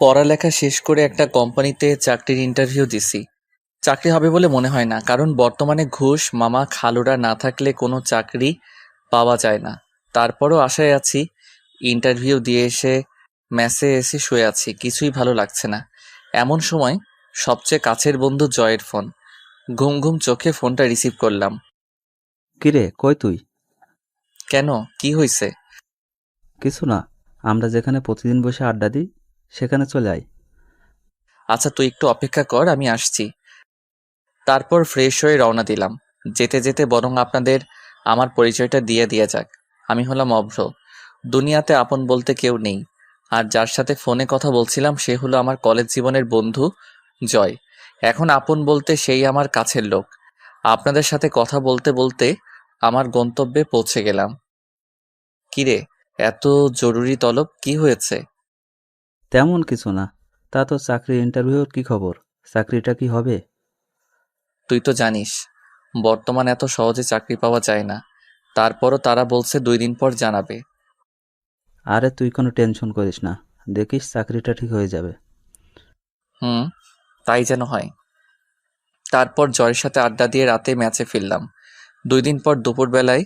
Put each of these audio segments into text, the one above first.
পড়ালেখা শেষ করে একটা কোম্পানিতে চাকরির ইন্টারভিউ দিছি। চাকরি হবে বলে মনে হয় না, কারণ বর্তমানে ঘুষ মামা খালুরা না থাকলে কোনো চাকরি পাওয়া যায় না। তারপরও আশায় আছি। ইন্টারভিউ দিয়ে এসে মেসে এসে শুয়ে আছি, কিছুই ভালো লাগছে না। এমন সময় সবচেয়ে কাছের বন্ধু জয়ের ফোন। ঘুম ঘুম চোখে ফোনটা রিসিভ করলাম। কিরে, কই তুই? কেন, কি হয়েছে? কিছু না। আমরা যেখানে প্রতিদিন বসে আড্ডা দিই সেখানে চলে আয়। আচ্ছা, তুই একটু অপেক্ষা কর, আমি আসছি। তারপর ফ্রেশ হয়ে রওনা দিলাম। যেতে যেতে বরং আপনাদের আমার পরিচয়টা দিয়ে দিয়া যাক। আমি হলাম অভ্র। দুনিয়াতে আপন বলতে কেউ নেই। আর যার সাথে ফোনে কথা বলছিলাম সে হলো আমার কলেজ জীবনের বন্ধু জয়। এখন আপন বলতে সেই আমার কাছের লোক। আপনাদের সাথে কথা বলতে বলতে আমার গন্তব্যে পৌঁছে গেলাম। কিরে, এত জরুরি তলব কি হয়েছে? তেমন কিছু না। তা তো চাকরির ইন্টারভিউর কি খবর? চাকরিটা কি হবে? তুই তো জানিস বর্তমান এত সহজে চাকরি পাওয়া যায় না। তারপরও তারা বলছে 2 দিন পর জানাবে। আরে তুই কোনো টেনশন করিস না, দেখিস চাকরিটা ঠিক হয়ে যাবে। হুম, তাই যেন হয়। তারপর জয়ের সাথে আড্ডা দিয়ে রাতে ম্যাচে ফিরলাম। 2 দিন পর দুপুরবেলায়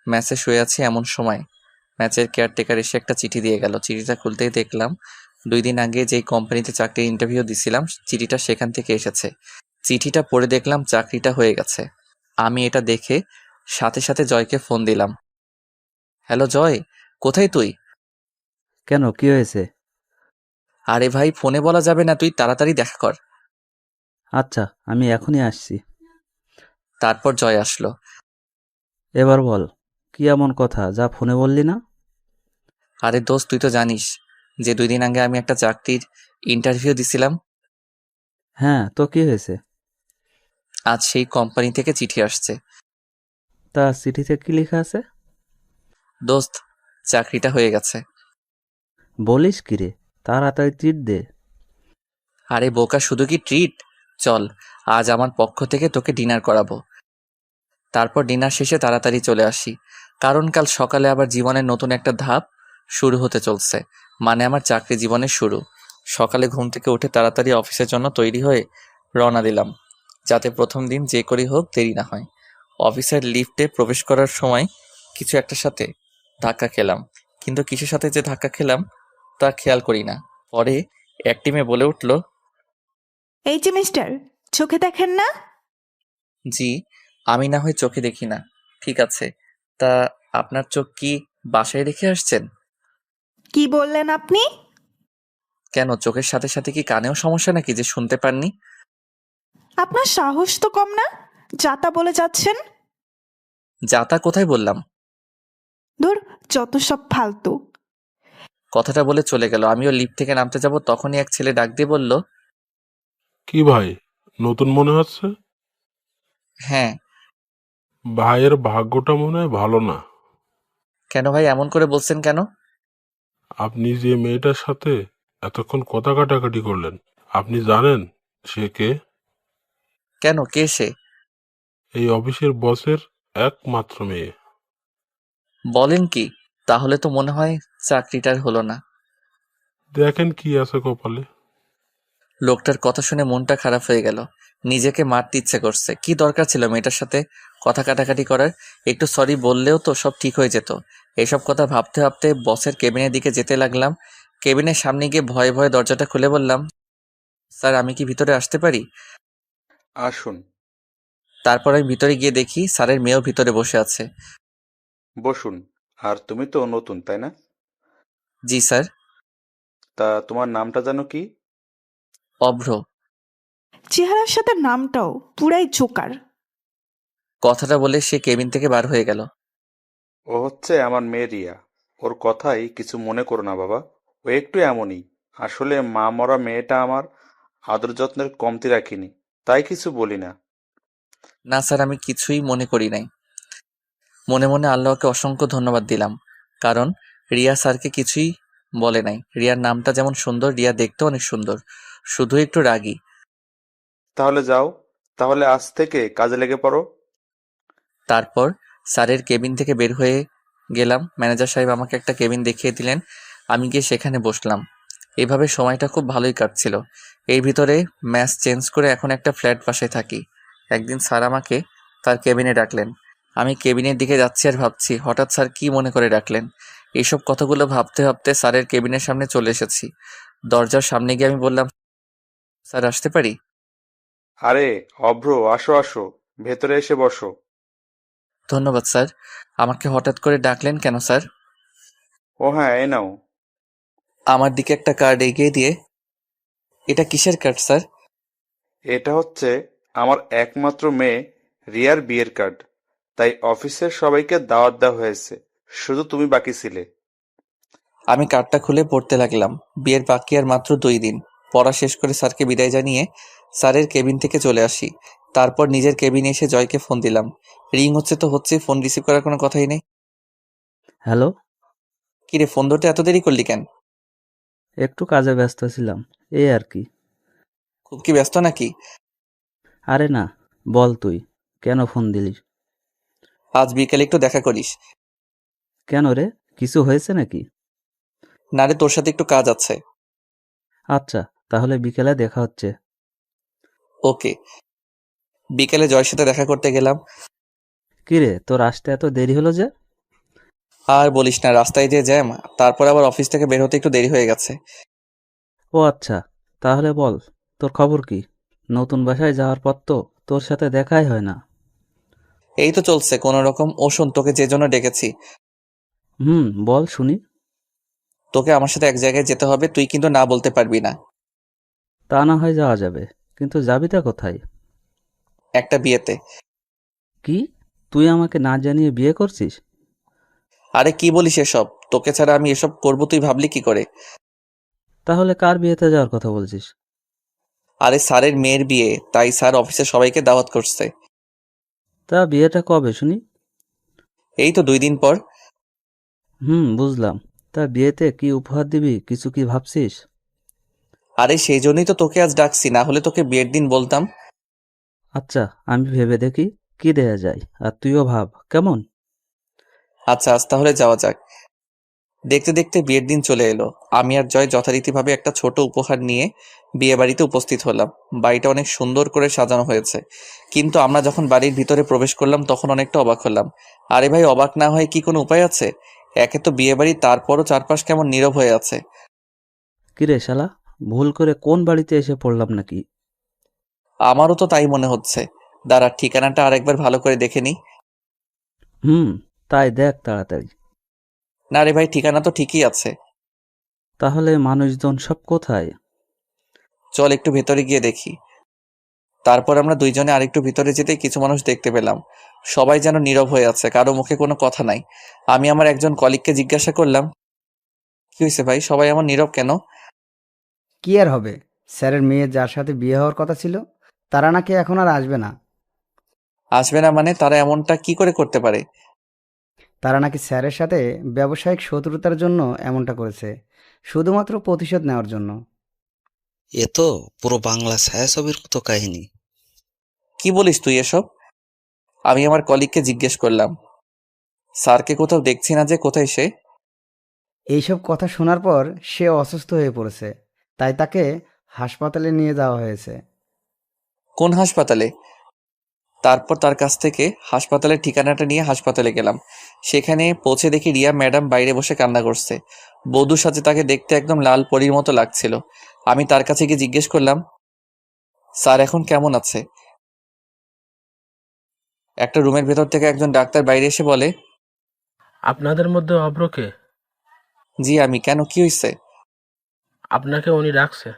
ম্যাচে শুয়ে আছি, এমন সময় ম্যাচের কেয়ারটেকার এসে একটা চিঠি দিয়ে গেল। চিঠিটা খুলতেই দেখলাম 2 দিন আগে যেই কোম্পানিতে চাকরির ইন্টারভিউ দিছিলাম চিঠিটা সেখান থেকে এসেছে। চিঠিটা পড়ে দেখলাম চাকরিটা হয়ে গেছে। আমি এটা দেখে সাথে সাথে জয়কে ফোন দিলাম। হ্যালো জয়, কোথায় তুই? কেন, কি হয়েছে? আরে ভাই, ফোনে বলা যাবে না, তুই তাড়াতাড়ি দেখা কর। আচ্ছা, আমি এখনই আসছি। তারপর জয় আসলো। এবার বল, কি এমন কথা যা ফোনে বললি না? আরে দোস্ত, তুই তো জানিস যে 2 দিন আগে আমি একটা চাকরির ইন্টারভিউ দিছিলাম। হ্যাঁ, তো কি হয়েছে? আজ সেই কোম্পানি থেকে চিঠি আসছে। তা চিঠিতে কি লেখা আছে? দোস্ত, চাকরিটা হয়ে গেছে। বলিস কি রে? তাড়াতাড়ি ট্রিট দে। আরে বোকা, শুধু কি ট্রিট? চল, আজ আমার পক্ষ থেকে তোকে ডিনার করাবো। তারপর ডিনার শেষে তাড়াতাড়ি চলে আসি, কারণ কাল সকালে আবার জীবনের নতুন একটা ধাপ শুরু হতে চলছে। মানে আমার চাকরি জীবনের শুরু। সকালে ঘুম থেকে উঠে তাড়াতাড়ি অফিসের জন্য তৈরি হয়ে রওনা দিলাম, যাতে প্রথম দিন যে করেই হোক দেরি না হয়। অফিসের লিফটে প্রবেশ করার সময় কিছু একটার সাথে ধাক্কা খেলাম, কিন্তু কিসের সাথে যে ধাক্কা খেলাম তা খেয়াল করি না। পরে এক টিমে বলে উঠল, এই যে মিস্টার, চোখে দেখেন না? জি, আমি না হয় চোখে দেখি না, ঠিক আছে। তা আপনার চোখ কি বাসায় রেখে আসছেন? কি বললেন আপনি? কেন, চোখের সাথে সাথে কি কানেও সমস্যা নাকি যে শুনতে পাননি? আপনার সাহস তো কম না, যাতা বলে যাচ্ছেন। যাতা কোথায় বললাম? ধুর, যত সব ফালতু। কথাটা বলে চলে গেল। আমিও লিফট থেকে নামতে যাব, তখনই এক ছেলে ডাক দিয়ে বলল, কি ভাই, নতুন মনে হচ্ছে? হ্যাঁ। ভাইয়ের ভাগ্যটা মনে হয় ভালো না। কেন ভাই, এমন করে বলছেন কেন? আপনি যে মেয়েটার সাথে এতক্ষণ কথা কাটাকাটি করলেন, আপনি জানেন সে কে? কেন, কে সে? এই অফিসের বসের একমাত্র মেয়ে। বলেন কি? তাহলে তো মনে হয় চাকরিটার হলো না। দেখেন কি আছে কপালে। লোকটার কথা শুনে মনটা খারাপ হয়ে গেল। নিজেকে মারতে ইচ্ছে করছে। কি দরকার ছিল মেয়েটার সাথে কথা কাটাকাটি করার? একটু সরি বললেও তো সব ঠিক হয়ে যেত। এসব কথা ভাবতে ভাবতে বসের কেবিনের দিকে যেতে লাগলাম। কেবিনের সামনে গিয়ে ভয়ে ভয়ে দরজাটা খুলে বললাম, স্যার, আমি কি ভিতরে আসতে পারি? আসুন। তারপর আমি ভিতরে গিয়ে দেখি স্যারের মেয়েও ভিতরে বসে আছে। বসুন। আর তুমি তো নতুন, তাই না? জি স্যার। তা তোমার নামটা জানো কি? অভ্র। চেহারার সাথে নামটাও পুরাই জোকার। কথাটা বলে সে কেবিন থেকে বার হয়ে গেল। ও হচ্ছে আমার মেয়ে রিয়া। ওর কথাই কিছু মনে করো না বাবা। ও একটু এমনই। আসলে মা মরা মেয়েটা আমার আদর যত্নের কমতি রাখিনি, তাই কিছু বলি না। না স্যার, আমি কিছুই মনে করি নাই। মনে মনে আল্লাহকে অসংখ্য ধন্যবাদ দিলাম, কারণ রিয়া স্যারকে কিছুই বলে নাই। রিয়ার নামটা যেমন সুন্দর, রিয়া দেখতেও অনেক সুন্দর, শুধু একটু রাগী। তাহলে যাও, তাহলে আজ থেকে কাজে লেগে পড়ো। তারপর স্যারের কেবিন থেকে বের হয়ে গেলাম। ম্যানেজার সাহেব আমাকে একটা কেবিন দেখিয়ে দিলেন। আমি গিয়ে সেখানে বসলাম। এইভাবে সময়টা খুব ভালোই কাটছিল। এর ভিতরে ম্যাচ চেঞ্জ করে এখন একটা ফ্ল্যাট বাসায় থাকি। একদিন স্যার আমাকে তার কেবিনে ডাকলেন। আমি কেবিনের দিকে যাচ্ছি আর ভাবছি হঠাৎ স্যার কি মনে করে ডাকলেন। এইসব কথাগুলো ভাবতে ভাবতে স্যারের কেবিনের সামনে চলে এসেছি। দরজার সামনে গিয়ে আমি বললাম, স্যার আসতে পারি? আরে অভ্র, আসো আসো, ভেতরে এসে বসো। ধন্যবাদ স্যার। আমাকে হঠাৎ করে ডাকলেন কেন স্যার? ও হ্যাঁ, এই নাও। আমার দিকে একটা কার্ড এগিয়ে দিয়ে, এটা কিসের কার্ড স্যার? এটা হচ্ছে আমার একমাত্র মেয়ে রিয়ার বিয়ের কার্ড। তাই অফিসের সবাইকে দাওয়াত দেওয়া হয়েছে, শুধু তুমি বাকি ছিলে। আমি কার্ডটা খুলে পড়তে লাগলাম। বিয়ের বাকি আর মাত্র 2 দিন। পড়া শেষ করে স্যারকে বিদায় জানিয়ে স্যারের কেবিন থেকে চলে আসি। তারপর নিজের কেবিনে এসে জয়কে ফোন দিলাম। রিং হচ্ছে তো হচ্ছে, ফোন রিসিভ করার কোনো কথাই নেই। হ্যালো। কিরে, ফোন ধরতে এত দেরি করলি কেন? একটু কাজে ব্যস্ত ছিলাম, এই আর কি। খুব কি ব্যস্ত নাকি? আরে না, বল তুই কেন ফোন দিলি? আজ বিকেলে একটু দেখা করিস। কেন রে, কিছু হয়েছে নাকি? না রে, তোর সাথে একটু কাজ আছে। আচ্ছা, তাহলে বিকেলে দেখা হচ্ছে। ওকে। বিকেলে জয়ের সাথে দেখা করতে গেলাম। কিরে, তোর আসতে এত দেরি হলো যে? আর বলিস না, রাস্তায় যে জ্যাম, তারপর আবার অফিস থেকে বের হতে একটু দেরি হয়ে গেছে। ও আচ্ছা, তাহলে বল, তোর খবর কি? নতুন বাসায় যাওয়ার পর তো তোর সাথে দেখাই হয় না। এই তো চলছে কোনো রকম। ও শোন, তোকে যে জন্য ডেকেছি, বল শুনি। তোকে আমার সাথে এক জায়গায় যেতে হবে, তুই কিন্তু না বলতে পারবি না। তা না হয় যাওয়া যাবে, কিন্তু যাবিটা কোথায়? একটা বিয়েতে। কি, তুই আমাকে না জানিয়ে বিয়ে করছিস? আরে কি বলিস এসব? তোকে ছাড়া আমি এসব করব তুই ভাবলি কি করে? তাহলে কার বিয়েতে যাওয়ার কথা বলছিস? আরে স্যারের মেয়ের বিয়ে, তাই স্যার অফিসের সবাইকে দাওয়াত করছে। তা বিয়েটা কবে শুনি? এই তো 2 দিন পর। বুঝলাম। তা বিয়েতে কি উপহার দিবি, কিছু কি ভাবছিস? আরে সেই জন্যই তো তোকে আজ ডাকছি, না হলে তোকে বিয়ের দিন বলতাম। আচ্ছা, আমি ভেবে দেখি কি দেয়া যায়, আর তুইও ভাব কেমন। আচ্ছা, আজ তাহলে যাওয়া যাক। দেখতে দেখতে বিয়ের দিন চলে এলো। আমি আর জয় যথারীতিভাবে একটা ছোট উপহার নিয়ে বিয়ে বাড়িতে উপস্থিত হলাম। বাড়িটা অনেক সুন্দর করে সাজানো হয়েছে, কিন্তু আমরা যখন বাড়ির ভিতরে প্রবেশ করলাম তখন অনেকটা অবাক হলাম। আরে ভাই, অবাক না হয় কি কোনো উপায় আছে? একে তো বিয়ে বাড়ি, তারপরও চারপাশ কেমন নীরব হয়ে আছে। কিরে শালা, ভুল করে কোন বাড়িতে এসে পড়লাম নাকি? আমারও তো তাই মনে হচ্ছে। দাঁড়া, ঠিকানাটা আরেকবার ভালো করে দেখে নি। হুম, তাই দেখ তাড়াতাড়ি। না রে ভাই, ঠিকানা তো ঠিকই আছে। তাহলে মানুষজন সব কোথায়? চল একটু ভেতরে গিয়ে দেখি। তারপর আমরা দুইজনে আরেকটু ভিতরে যেতেই কিছু মানুষ দেখতে পেলাম। সবাই যেন নীরব হয়ে আছে, কারো মুখে কোনো কথা নাই। আমি আমার একজন কলিগকে জিজ্ঞাসা করলাম, কি হয়েছে ভাই, সবাই এমন নীরব কেন? কি আর হবে, স্যারের মেয়ে যার সাথে বিয়ে হওয়ার কথা ছিল তারা নাকি এখন আর আসবে না। আসবে না মানে? তারা এমনটা কি করে করতে পারে? তারা নাকি স্যারের সাথে ব্যবসায়িক শত্রুতার জন্য এমনটা করেছে, শুধুমাত্র প্রতিশোধ নেওয়ার জন্য। এ তো পুরো বাংলা ছায়াছবির মতো কাহিনী। কি বলিস তুই এসব? আমি আমার কলিগকে জিজ্ঞেস করলাম, স্যারকে কোথাও দেখছি না যে, কোথায় সে? এইসব কথা শোনার পর সে অসুস্থ হয়ে পড়েছে, তাই তাকে হাসপাতালে নিয়ে যাওয়া হয়েছে। কোন হাসপাতালে? তারপর তার কাছ থেকে হাসপাতালের ঠিকানাটা নিয়ে হাসপাতালে গেলাম। সেখানে পৌঁছে দেখি রিয়া ম্যাডাম বাইরে বসে কান্না করছে। বধূ সাজে তাকে দেখতে একদম লাল পরীর মতো লাগছিল। আমি তার কাছে গিয়ে জিজ্ঞেস করলাম, স্যার এখন কেমন আছে? একটা রুমের ভেতর থেকে একজন ডাক্তার বাইরে এসে বলে, আপনাদের মধ্যে অভ্রকে? জি আমি। কেন, কি হয়েছে? আপনাকে উনি ডাকছে।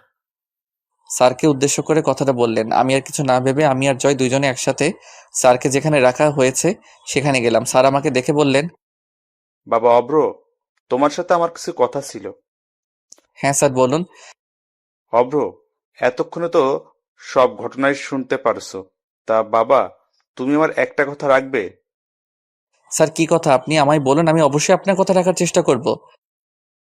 স্যারকে উদ্দেশ্য করে কথাটা বললেন। আমি আর কিছু না ভেবে আমি আর জয় দুইজনে একসাথে স্যারকে যেখানে রাখা হয়েছে সেখানে গেলাম। স্যার আমাকে দেখে বললেন, বাবা অভ্র, তোমার সাথে আমার কিছু কথা ছিল। হ্যাঁ স্যার বলুন। অভ্র, এতক্ষণে তো সব ঘটনাই শুনতে পারছো। তা বাবা, তুমি আমার একটা কথা রাখবে? স্যার কি কথা, আপনি আমায় বলুন, আমি অবশ্যই আপনার কথা রাখার চেষ্টা করব।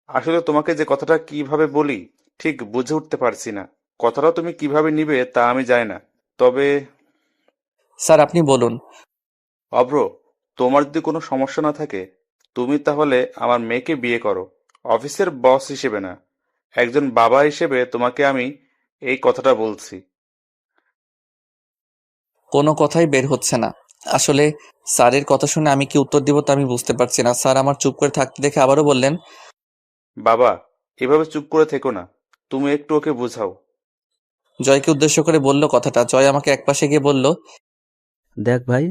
আসলে তোমাকে যে কথাটা কিভাবে বলি ঠিক বুঝে উঠতে পারছি না। কথাটা তুমি কিভাবে নিবে তা আমি জানি না। তবে স্যার আপনি বলুন। অভ্র, তোমার যদি কোনো সমস্যা না থাকে তুমি তাহলে আমার মেয়েকে বিয়ে করো। অফিসের বস হিসেবে না, একজন বাবা হিসেবে তোমাকে আমি এই কথাটা বলছি। কোনো কথাই বের হচ্ছে না। আসলে স্যারের কথা শুনে আমি কি উত্তর দিব তা আমি বুঝতে পারছি না। স্যার আমার চুপ করে থাকতে দেখে আবারও বললেন, বাবা, এভাবে চুপ করে থেকো না, তুমি একটু ওকে বোঝাও। জয়কে উদ্দেশ্য করে বলল কথাটা। জয় আমাকে একপাশে গিয়ে বলল, দেখ ভাই,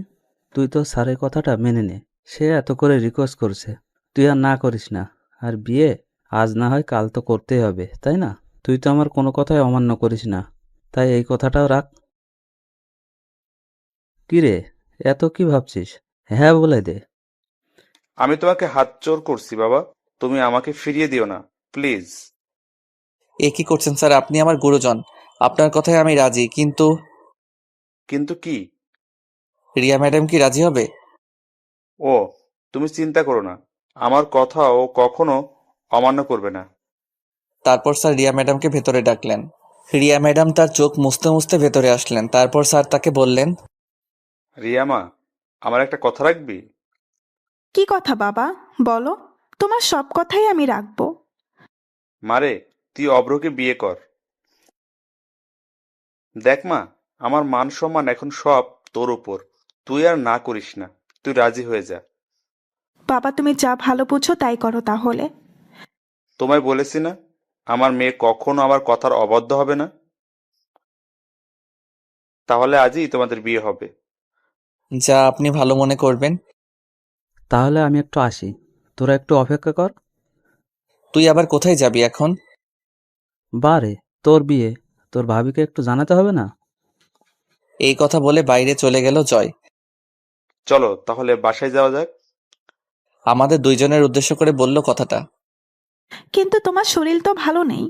তুই তো স্যারের কথাটা মেনে নে। সে এত করে রিকোয়েস্ট করছে, তুই আর না করিস না। আর বিয়ে আজ না হয় কাল তো করতেই হবে, তাই না? তুই তো আমার কোনো কথাই অমান্য করিস না, তাই এই কথাটাও রাখ। কি রে, এত কি ভাবছিস? হ্যাঁ বলে দে। আমি তোমাকে হাত জোর করছি বাবা, তুমি আমাকে ফিরিয়ে দিও না, প্লিজ। এ কি করছেন স্যার? আপনি আমার গুরুজন, আপনার কথায় আমি রাজি, কিন্তু কিন্তু কি? রিয়া ম্যাডাম কি রাজি হবে? ও, তুমি চিন্তা করো না, আমার কথা ও কখনো অমান্য করবে না। তারপর স্যার রিয়া ম্যাডামকে ভেতরে ডাকলেন। রিয়া ম্যাডাম তার চোখ মুছতে মুছতে ভেতরে আসলেন। তারপর স্যার তাকে বললেন, রিয়ামা, আমার একটা কথা রাখবি? কি কথা বাবা, বলো। তোমার সব কথাই আমি রাখবো। মারে, তুই অভ্রকে বিয়ে কর। দেখ মা, আমার মান সম্মান এখন সব তোর উপর, তুই আর না করিস না, তুই রাজি হয়ে যা। বাবা, তুমি যা ভালো বুঝো তাই করো তাহলে। তোমায় বলেছি না, আমার মেয়ে কখনো আমার কথার অবাধ্য হবে না। তাহলে আজই তোমাদের বিয়ে হবে। যা আপনি ভালো মনে করবেন। তাহলে আমি একটু আসি, তোরা একটু অপেক্ষা কর। তুই আবার কোথায় যাবি এখন? বারে, তোর বিয়ে, তোর ভাবিকে একটু জানাতে হবে না? এই কথা বলে বাইরে চলে গেল জয়। চলো তাহলে বাসায় যাওয়া যাক। আমাদের দুইজনের উদ্দেশ্য করে বলল কথাটা। কিন্তু তোমার শরীর তো ভালো নেই।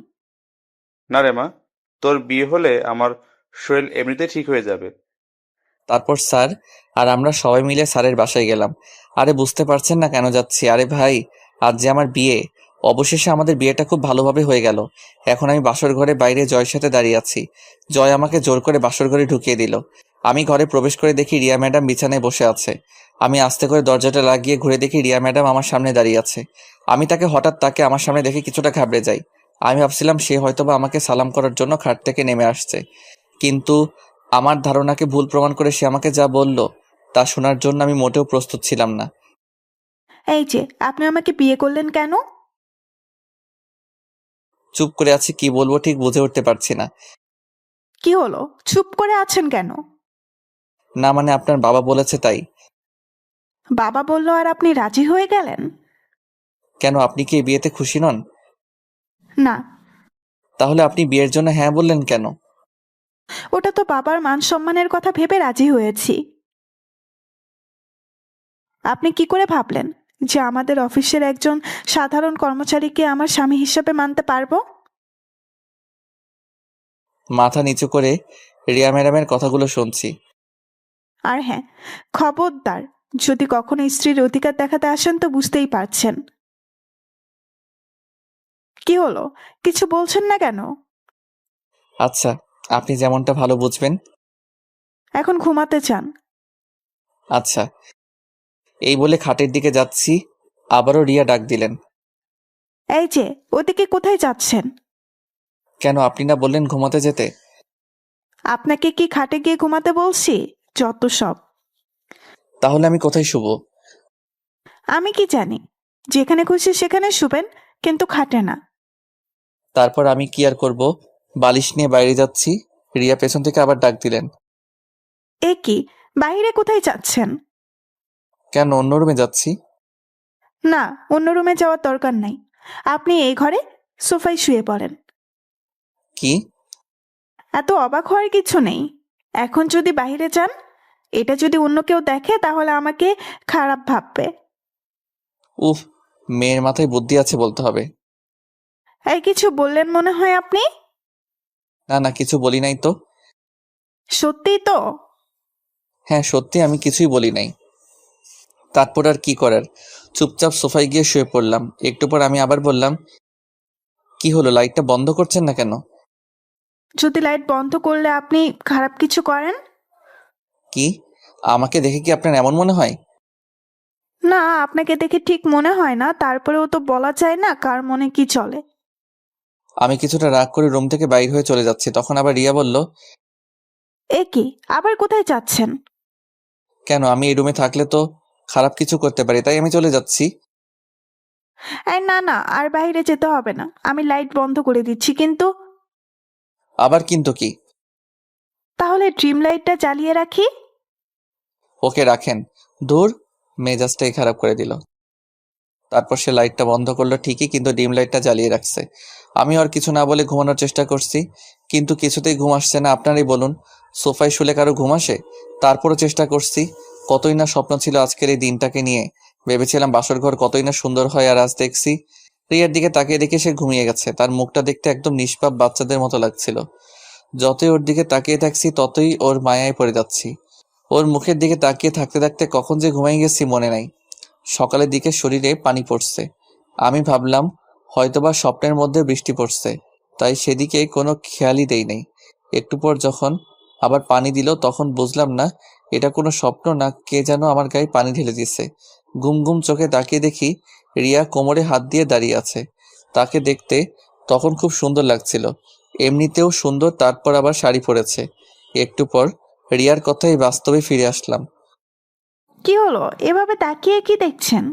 না রে মা, তোর বিয়ে হলে আমার শরীর এমনিতে ঠিক হয়ে যাবে। তারপর স্যার আর আমরা সবাই মিলে স্যারের বাসায় গেলাম। আরে বুঝতে পারছেন না কেন যাচ্ছি? আরে ভাই, আজ যে আমার বিয়ে। অবশেষে আমাদের বিয়েটা খুব ভালোভাবে হয়ে গেল। এখন আমি বাসর ঘরে বাইরে জয়ের সাথে দাঁড়িয়ে আছি। জয় আমাকে জোর করে বাসর ঘরে ঢুকিয়ে দিল। আমি ঘরে প্রবেশ করে দেখি রিয়া ম্যাডাম বিছানায় বসে আছে। আমি আস্তে করে দরজাটা লাগিয়ে ঘুরে দেখি রিয়া ম্যাডাম আমার সামনে দাঁড়িয়ে আছে। আমি তাকে আমার সামনে দেখে কিছুটা ঘাবড়ে যাই। আমি ভাবছিলাম সে হয়তোবা আমাকে সালাম করার জন্য খাট থেকে নেমে আসছে, কিন্তু আমার ধারণাকে ভুল প্রমাণ করে সে আমাকে যা বলল তা শোনার জন্য আমি মোটেও প্রস্তুত ছিলাম না। এই যে, আপনি আমাকে বিয়ে করলেন কেন? চুপ করে আছি, কি বলবো ঠিক বুঝে উঠতে পারছি না। কি হলো, চুপ করে আছেন কেন? না মানে আপনার বাবা বলেছে তাই। বাবা বলল আর আপনি রাজি হয়ে গেলেন? কেন, আপনি কি এই বিয়েতে খুশি নন? না। তাহলে আপনি বিয়ের জন্য হ্যাঁ বললেন কেন? ওটা তো বাবার মান সম্মানের কথা ভেবে রাজি হয়েছি। আপনি কি করে ভাবলেন যে আমাদের অফিসের একজন সাধারণ কর্মচারীকে আমার স্বামী হিসেবে মানতে পারবো? মাথা নিচু করে রিয়া ম্যাডামের কথাগুলো শুনছি। আর হ্যাঁ, খবরদার, যদি কখনো স্ত্রীর অধিকার দেখাতে আসেন তো বুঝতেই পারছেন। কি হলো, কিছু বলছেন না কেন? আচ্ছা, আপনি যেমনটা ভালো বুঝবেন। এখন ঘুমাতে চান? আচ্ছা, এই বলে খাটের দিকে যাচ্ছি, আবারও রিয়া ডাক দিলেন। এই যে, ওদিকে কোথায় যাচ্ছেন? কেন, আপনি না বললেন ঘুমাতে যেতে? আপনাকে কি খাটে গিয়ে ঘুমাতে বলছি? যত সব। তাহলে আমি কোথায় শুব? আমি কি জানি, যেখানে খুশি সেখানে শুবেন, কিন্তু খাটে না। তারপর আমি কি আর করব, বালিশ নিয়ে বাইরে যাচ্ছি। রিয়া পেছন থেকে আবার ডাক দিলেন। এ কি, বাইরে কোথায় যাচ্ছেন? কেন, অন্য রুমে যাচ্ছি। না, অন্য রুমে যাওয়ার দরকার নাই। আপনি এই ঘরে সোফায় শুয়ে পড়েন। কি? এত অবাক হওয়ার কিছু নেই। এখন যদি বাইরে যান, এটা যদি অন্য কেউ দেখে তাহলে আমাকে খারাপ ভাববে। উফ, মেয়ের মাথায় বুদ্ধি আছে বলতে হবে। এই কিছু বললেন মনে হয় আপনি? না না, কিছু বলি নাই তো। সত্যিই তো? হ্যাঁ সত্যি, আমি কিছুই বলি নাই। তারপর আর কি করার, চুপচাপ সোফায় গিয়ে শুয়ে পড়লাম। একটু পর আমি আবার বললাম, কি হলো, লাইটটা বন্ধ করছেন না কেন? যদি লাইট বন্ধ করলে আপনি খারাপ কিছু করেন? কি, আমাকে দেখে কি আপনার এমন মনে হয়? না, আপনাকে দেখে ঠিক মনে হয় না, তারপরেও তো বলা যায় না কার মনে কি চলে। আমি কিছুটা রাগ করে রুম থেকে বাইর হয়ে চলে যাচ্ছি, তখন আবার রিয়া বলল, এ কি, আবার কোথায় যাচ্ছেন? কেন, আমি এই রুমে থাকলে তো খারাপ কিছু করতে পারি, তাই আমি চলে যাচ্ছি। এই না না, আর বাইরে যেতে হবে না, আমি লাইট বন্ধ করে দিচ্ছি। কিন্তু আবার কিন্তু কি? তাহলে ড্রিম লাইটটা জ্বালিয়ে রাখি। ওকে রাখেন। দূর, মেজাজটাই খারাপ করে দিল। তারপর সে লাইটটা বন্ধ করলো ঠিকই, কিন্তু ডিম লাইটটা জ্বালিয়ে রাখছে। আমি আর কিছু না বলে ঘুমানোর চেষ্টা করছি, কিন্তু কিছুতেই ঘুম আসছে না। আপনারই বলুন, সোফায় শুলে কারো ঘুম আসে? তারপরও চেষ্টা করছি। কতই না স্বপ্ন ছিল আজকের এই দিনটাকে নিয়ে। ভেবেছিলাম বাসর ঘর কতই না সুন্দর হয়, আর আজ দেখছি রিয়ার দিকে তাকিয়ে দেখে সে ঘুমিয়ে গেছে। তার মুখটা দেখতে একদম নিষ্পাপ বাচ্চাদের মতো লাগছিল। যতই ওর দিকে তাকিয়ে থাকছি ততই ওর মায়ায় পড়ে যাচ্ছি। ওর মুখের দিকে তাকিয়ে থাকতে থাকতে কখন যে ঘুমাই গেছি মনে নাই। সকালের দিকে শরীরে পানি পড়ছে। আমি ভাবলাম হয়তোবা স্বপ্নের মধ্যে বৃষ্টি পড়ছে, তাই সেদিকে কোনো খেয়ালই দেই নাই। একটু পর যখন আবার পানি দিল তখন বুঝলাম না এটা কোনো স্বপ্ন না কে যেন আমার গায়ে পানি ঢেলে দিছে। ঘুম ঘুম চোখে তাকিয়ে দেখি রিয়া কোমরে হাত দিয়ে দাঁড়িয়ে আছে। তাকে দেখতে তখন খুব সুন্দর লাগছিল, এমনিতেও সুন্দর, তারপর আবার শাড়ি পরেছে। একটু পর রিয়ার কথাই বাস্তবে ফিরে আসলাম। কি হলো, এভাবে তাকিয়ে কি দেখছেন?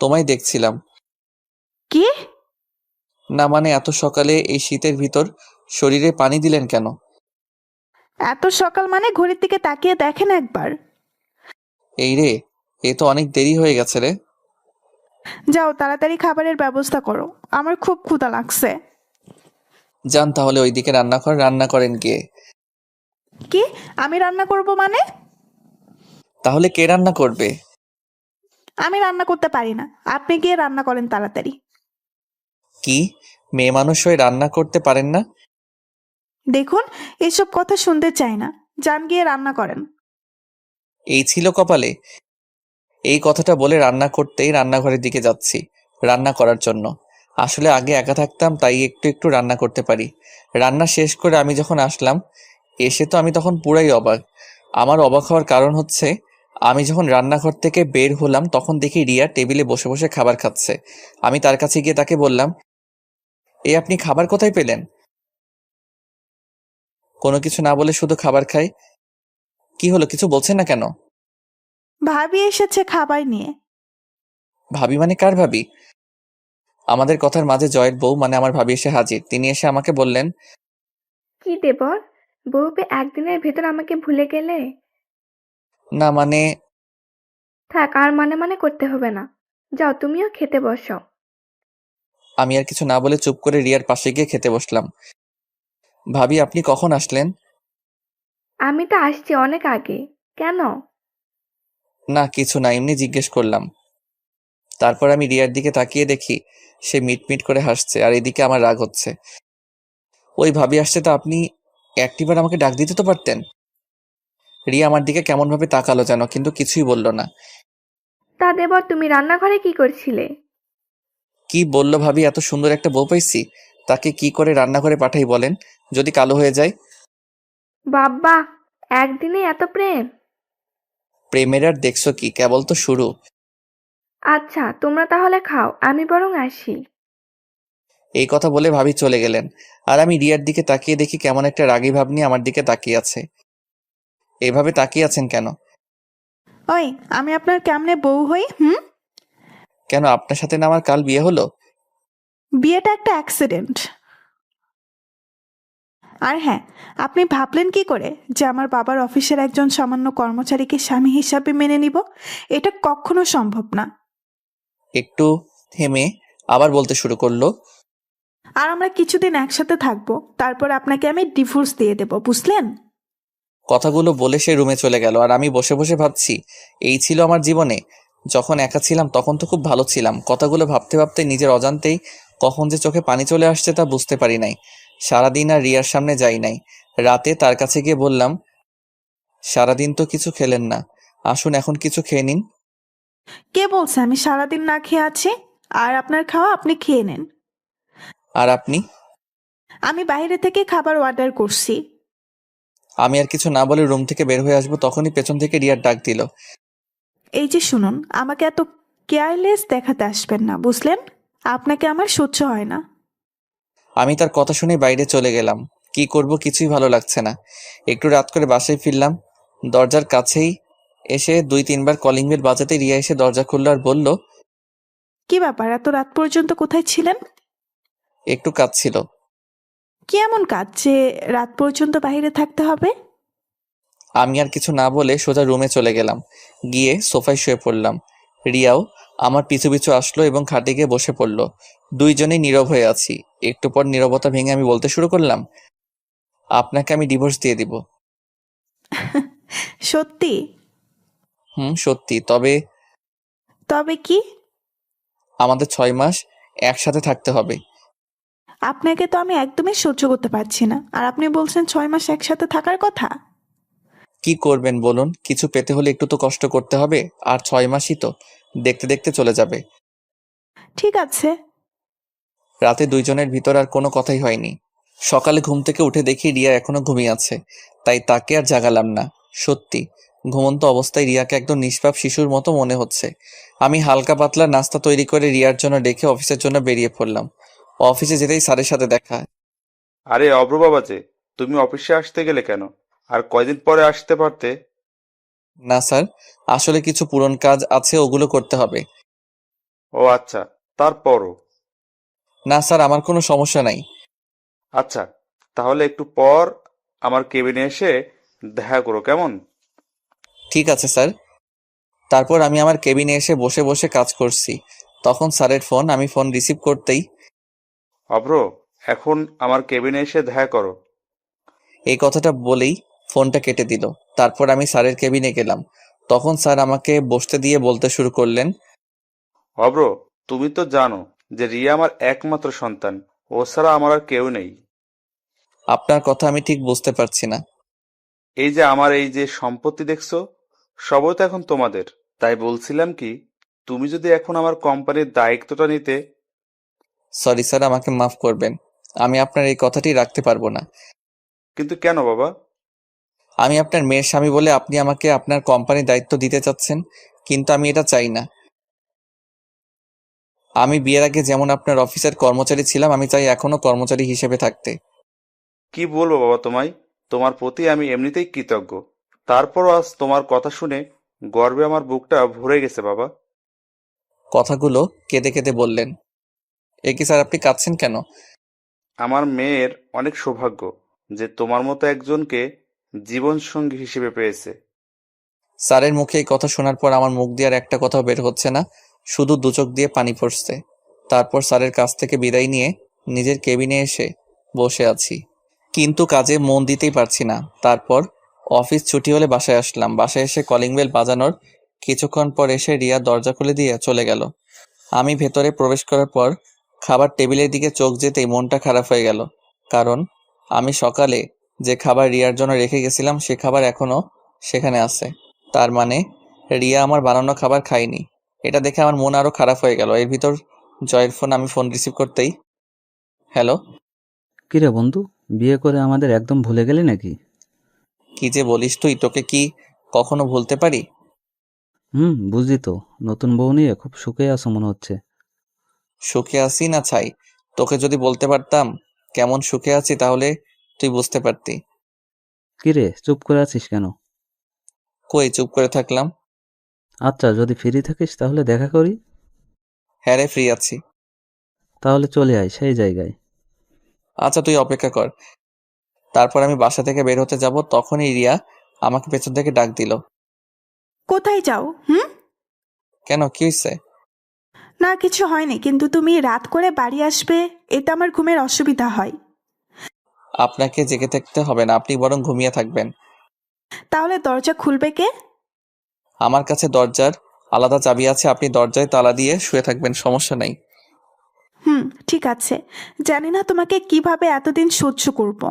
তোমায় দেখছিলাম। কি? না মানে এত সকালে এই শীতের ভিতর শরীরে পানি দিলেন কেন? এত সকাল মানে ঘড়ির দিকে তাকিয়ে দেখেন একবার। এই রে, এ তো অনেক দেরি হয়ে গেছে রে। যাও তাড়াতাড়ি খাবারের ব্যবস্থা করো, আমার খুব ক্ষুধা লাগছে। যান তাহলে ওইদিকে রান্নাঘর, রান্না করেন গিয়ে। কি? আমি রান্না করব মানে? তাহলে কে রান্না করবে? আমি রান্না করতে পারি না, আপনি গিয়ে রান্না করেন তাড়াতাড়ি। কি, মেয়ে মানুষ হয়ে রান্না করতে পারেন না? দেখুন, এসব কথা শুনতে চাই না, যান গিয়ে রান্না করেন। এই ছিল কপালে? এই কথাটা বলে রান্না করতেই রান্নাঘরের দিকে যাচ্ছি রান্না করার জন্য। আসলে আগে একা থাকতাম, তাই একটু একটু রান্না করতে পারি। রান্না শেষ করে আমি যখন আসলাম, এসে তো আমি তখন পুরাই অবাক। আমার অবাক হওয়ার কারণ হচ্ছে, আমি যখন রান্নাঘর থেকে বের হলাম তখন দেখি রিয়া টেবিলে বসে বসে খাবার খাচ্ছে। আমি তার কাছে গিয়ে তাকে বললাম, আপনি খাবার কোথায় পেলেন? কোনো কিছু না বলে শুধু খাবার খাই। কি হলো, কিছু বলছেন না কেন? ভাবি এসেছে খাবার নিয়ে। ভাবি মানে কার ভাবি? আমাদের কথার মাঝে জয়ের বউ মানে আমার ভাবি এসে হাজির। তিনি এসে আমাকে বললেন, কি দেবর, বউ পেয়ে একদিনের ভেতর আমাকে ভুলে গেলে? না মানে। থাক, আর মানে মানে করতে হবে না, যাও তুমিও খেতে বসো। আমি আর কিছু না বলে চুপ করে রিয়ার পাশে গিয়ে খেতে বসলাম। ভাবি আপনি কখন আসলেন? আমি তো আসছি অনেক আগে। কেন? না কিছু না, এমনি জিজ্ঞেস করলাম। তারপর আমি রিয়ার দিকে তাকিয়ে দেখি সে মিটমিট করে হাসছে, আর এদিকে আমার রাগ হচ্ছে। ওই ভাবি আসছে, তো আপনি একটিবার আমাকে ডাক দিতে তো পারতেন। রিয়া আমার দিকে কেমন ভাবে তাকালো যেন, কিন্তু কিছুই বলল না। তা দেবর, তুমি রান্নাঘরে কি করছিলে? কি বললো ভাবি, এত সুন্দর একটা বউ পাইছি, তাকে কি করে রান্নাঘরে পাঠাই বলেন, যদি কালো হয়ে যায়? বাব্বা, একদিনে এত প্রেম! প্রেমের আর দেখছো কি, কেবল তো শুরু। আচ্ছা, তোমরা তাহলে খাও, আমি বরং আসি। এই কথা বলে ভাবি চলে গেলেন, আর আমি রিয়ার দিকে তাকিয়ে দেখি কেমন একটা রাগী ভাব নিয়ে আমার দিকে তাকিয়ে আছে। এভাবে তাকিয়ে আছেন কেন? ওই, আমি আপনার কেমনে বউ হই? কেন, আপনার সাথে না আমার কাল বিয়ে হলো? বিয়েটা একটা অ্যাক্সিডেন্ট। আর হ্যাঁ, আপনি ভাবলেন কি করে যে আমার বাবার অফিসের একজন সামান্য কর্মচারীকে স্বামী হিসাবে মেনে নিব? এটা কখনো সম্ভব না। একটু থেমে আবার বলতে শুরু করলো, আর আমরা কিছুদিন একসাথে থাকবো, তারপর আপনাকে আমি ডিভোর্স দিয়ে দেব, বুঝলেন? কথাগুলো বলে সে রুমে চলে গেল। আর আমি বসে বসে ভাবছি, এই ছিল আমার জীবনে। যখন একা ছিলাম তখন তো খুব ভালো ছিলাম। কথাগুলো ভাবতে ভাবতে নিজের অজান্তেই কখন যে চোখে পানি চলে আসছে তা বুঝতে পারি নাই। সারাদিন আর রিয়ার সামনে যাই নাই। রাতে তার কাছে গিয়ে বললাম, সারাদিন তো কিছু খেলেন না, আসুন এখন কিছু খেয়ে নিন। কে বলছে আমি সারাদিন না খেয়ে আছি? আর আপনার খাওয়া আপনি খেয়ে নেন। আর আপনি? আমি বাইরে থেকে খাবার অর্ডার করছি। আমি আর কিছু না বলে রুম থেকে বের হয়ে আসবো, তখনই পেছন থেকে রিয়ার ডাক দিল, এই যে শুনুন, আমাকে এত কেয়ারলেস দেখাতে আসবেন না, বুঝলেন? আপনাকে আমার সহ্য হয় না। আমি তার কথা শুনে বাইরে চলে গেলাম। কি করব কিছুই ভালো লাগছে না। একটু রাত করে বাসায় ফিরলাম। দরজার কাছেই এসে 2-3 বার কলিং বেল বাজাতে রিয়া এসে দরজা খুলল আর বলল, কি ব্যাপার, এত রাত পর্যন্ত কোথায় ছিলেন? একটু কাজ ছিল। কি এমন কাজ যে রাত পর্যন্ত বাইরে থাকতে হবে? আমি আর কিছু না বলে সোজা রুমে চলে গেলাম। গিয়ে সোফায় শুয়ে পড়লাম। রিয়াও আমার পিছু পিছু আসলো এবং খাটে গিয়ে বসে পড়লো। দুইজনেই নীরব হয়ে আছি। একটু পর নীরবতা ভেঙে আমি বলতে শুরু করলাম, আপনাকে আমি ডিভোর্স দিয়ে দিব। সত্যি? সত্যি। তবে তবে কি? আমাদের 6 মাস একসাথে থাকতে হবে। আপনাকে তো আমি একদমই সহ্য করতে পারছি না, আর আপনি বলছেন 6 মাস একসাথে থাকার কথা। কি করবেন বলুন? কিছু পেতে হলে একটু তো কষ্ট করতে হবে। আর 6 মাসই তো, দেখতে দেখতে চলে যাবে। ঠিক আছে। রাতে দুইজনের ভিতর আর কোনো কথাই হয়নি। সকালে ঘুম থেকে উঠে দেখি রিয়া এখনো ঘুমিয়ে আছে। তাই তাকে আর জাগালাম না। সত্যি, ঘুমন্ত অবস্থায় রিয়াকে একদম নিষ্পাপ শিশুর মতো মনে হচ্ছে। আমি হালকা পাতলা নাস্তা তৈরি করে রিয়ার জন্য ডেকে অফিসের জন্য বেরিয়ে পড়লাম। অফিসে যেতেই স্যারের সাথে দেখা। আরে অব্র বাবা যে, তুমি অফিসে আসতে গেলে কেন? আর কয়দিন পরে আসতে পারতে। না স্যার, আসলে কিছু পুরনো কাজ আছে, ওগুলো করতে হবে। ও আচ্ছা, তারপরও। না স্যার, আমার কোনো সমস্যা নাই। আচ্ছা, তাহলে একটু পর আমার কেবিনে এসে দেখা করো, কেমন? ঠিক আছে স্যার। তারপর আমি আমার কেবিনে এসে বসে বসে কাজ করছি। তখন স্যারের ফোন। আমি ফোন রিসিভ করতেই, অব্র, এখন আমার কেবিনে এসে দেখা করো। এই কথাটা বলেই ফোনটা কেটে দিল। তারপর আমি স্যারের কেবিনে গেলাম। তখন স্যার আমাকে বসতে দিয়ে বলতে শুরু করলেন, অব্র, তুমি তো জানো যে রিয়া আমার একমাত্র সন্তান। ও ছাড়া আমার আর কেউ নেই। আপনার কথা আমি ঠিক বুঝতে পারছি না। এই যে আমার এই যে সম্পত্তি দেখছো, সবই তো এখন তোমাদের। তাই বলছিলাম কি, তুমি যদি এখন আমার কোম্পানির দায়িত্বটা নিতে। সরি স্যার, আমাকে মাফ করবেন। আমি আপনার এই কথাটি রাখতে পারবো না। কিন্তু কেন বাবা? আমি আপনার মেয়ের স্বামী বলে আপনি আমাকে আপনার কোম্পানির দায়িত্ব দিতে চাচ্ছেন, কিন্তু আমি এটা চাই না। আমি বিয়ের আগে যেমন আপনার অফিসের কর্মচারী ছিলাম, আমি চাই এখনো কর্মচারী হিসেবে থাকতে। কি বলবো বাবা তোমায়, তোমার প্রতি আমি এমনিতেই কৃতজ্ঞ। তারপরও আজ তোমার কথা শুনে গর্বে আমার বুকটা ভরে গেছে বাবা। কথাগুলো কেঁদে কেঁদে বললেন। এ কি স্যার, আপনি কাঁদছেন কেন? আমার মেয়ের অনেক সৌভাগ্য যে তোমার মতো একজনকে জীবন সঙ্গী হিসেবে পেয়েছে। স্যারের মুখে এই কথা শোনার পর আমার মুখ দিয়ে আর একটা কথাও বের হচ্ছে না, শুধু দু চোখ দিয়ে পানি পড়ছে। তারপর স্যারের কাছ থেকে বিদায় নিয়ে নিজের কেবিনে এসে বসে আছি, কিন্তু কাজে মন দিতেই পারছি না। তারপর অফিস ছুটি হলে বাসায় আসলাম। বাসায় এসে কলিং বেল বাজানোর কিছুক্ষণ পর এসে রিয়া দরজা খুলে দিয়ে চলে গেল। আমি ভেতরে প্রবেশ করার পর খাবার টেবিলের দিকে চোখ যেতেই মনটা খারাপ হয়ে গেল, কারণ আমি সকালে যে খাবার রিয়ার জন্য রেখে গেছিলাম সে খাবার এখনো সেখানে আছে। তার মানে রিয়া আমার বানানো খাবার খায়নি। এটা দেখে আমার মন আরো খারাপ হয়ে গেল। এর ভিতর জয়ের ফোন। আমি ফোন রিসিভ করতেই, হ্যালো। কিরে বন্ধু, বিয়ে করে আমাদের একদম ভুলে গেলি নাকি? কি যে বলিস তুই, তোকে কি কখনো ভুলতে পারি? বুঝি তো। নতুন বউ নিয়ে খুব সুখে আছো মনে হচ্ছে। সুখে আছি না ছাই, তোকে যদি বলতে পারতাম কেমন সুখে আছি তাহলে তুই বুঝতে পারতি। কিরে, চুপ করে আছিস কেন? কই চুপ করে থাকলাম? আচ্ছা, যদি ফ্রি থাকিস তাহলে দেখা করি। হ্যাঁ রে, ফ্রি আছি। তাহলে চলে আয় সেই জায়গায়। আচ্ছা, তুই অপেক্ষা কর। তারপর আমি বাসা থেকে বের হতে যাব, তখনই রিয়া আমাকে পেছন থেকে ডাক দিল। কোথায় যাও? কেন, কি হয়েছে? না, কিছু হয়নি, কিন্তু তুমি রাত করে বাড়ি আসবে, এতে আমার ঘুমের অসুবিধা হয়। আপনাকে জেগে থাকতে হবে না, আপনি বরং ঘুমিয়ে থাকবেন। তাহলে দরজা খুলবে কে? আমার কাছে দরজার আলাদা চাবি আছে, আপনি দরজায় তালা দিয়ে শুয়ে থাকবেন, সমস্যা নাই। ঠিক আছে। জানি না তোমাকে কিভাবে এতদিন সহ্য করব।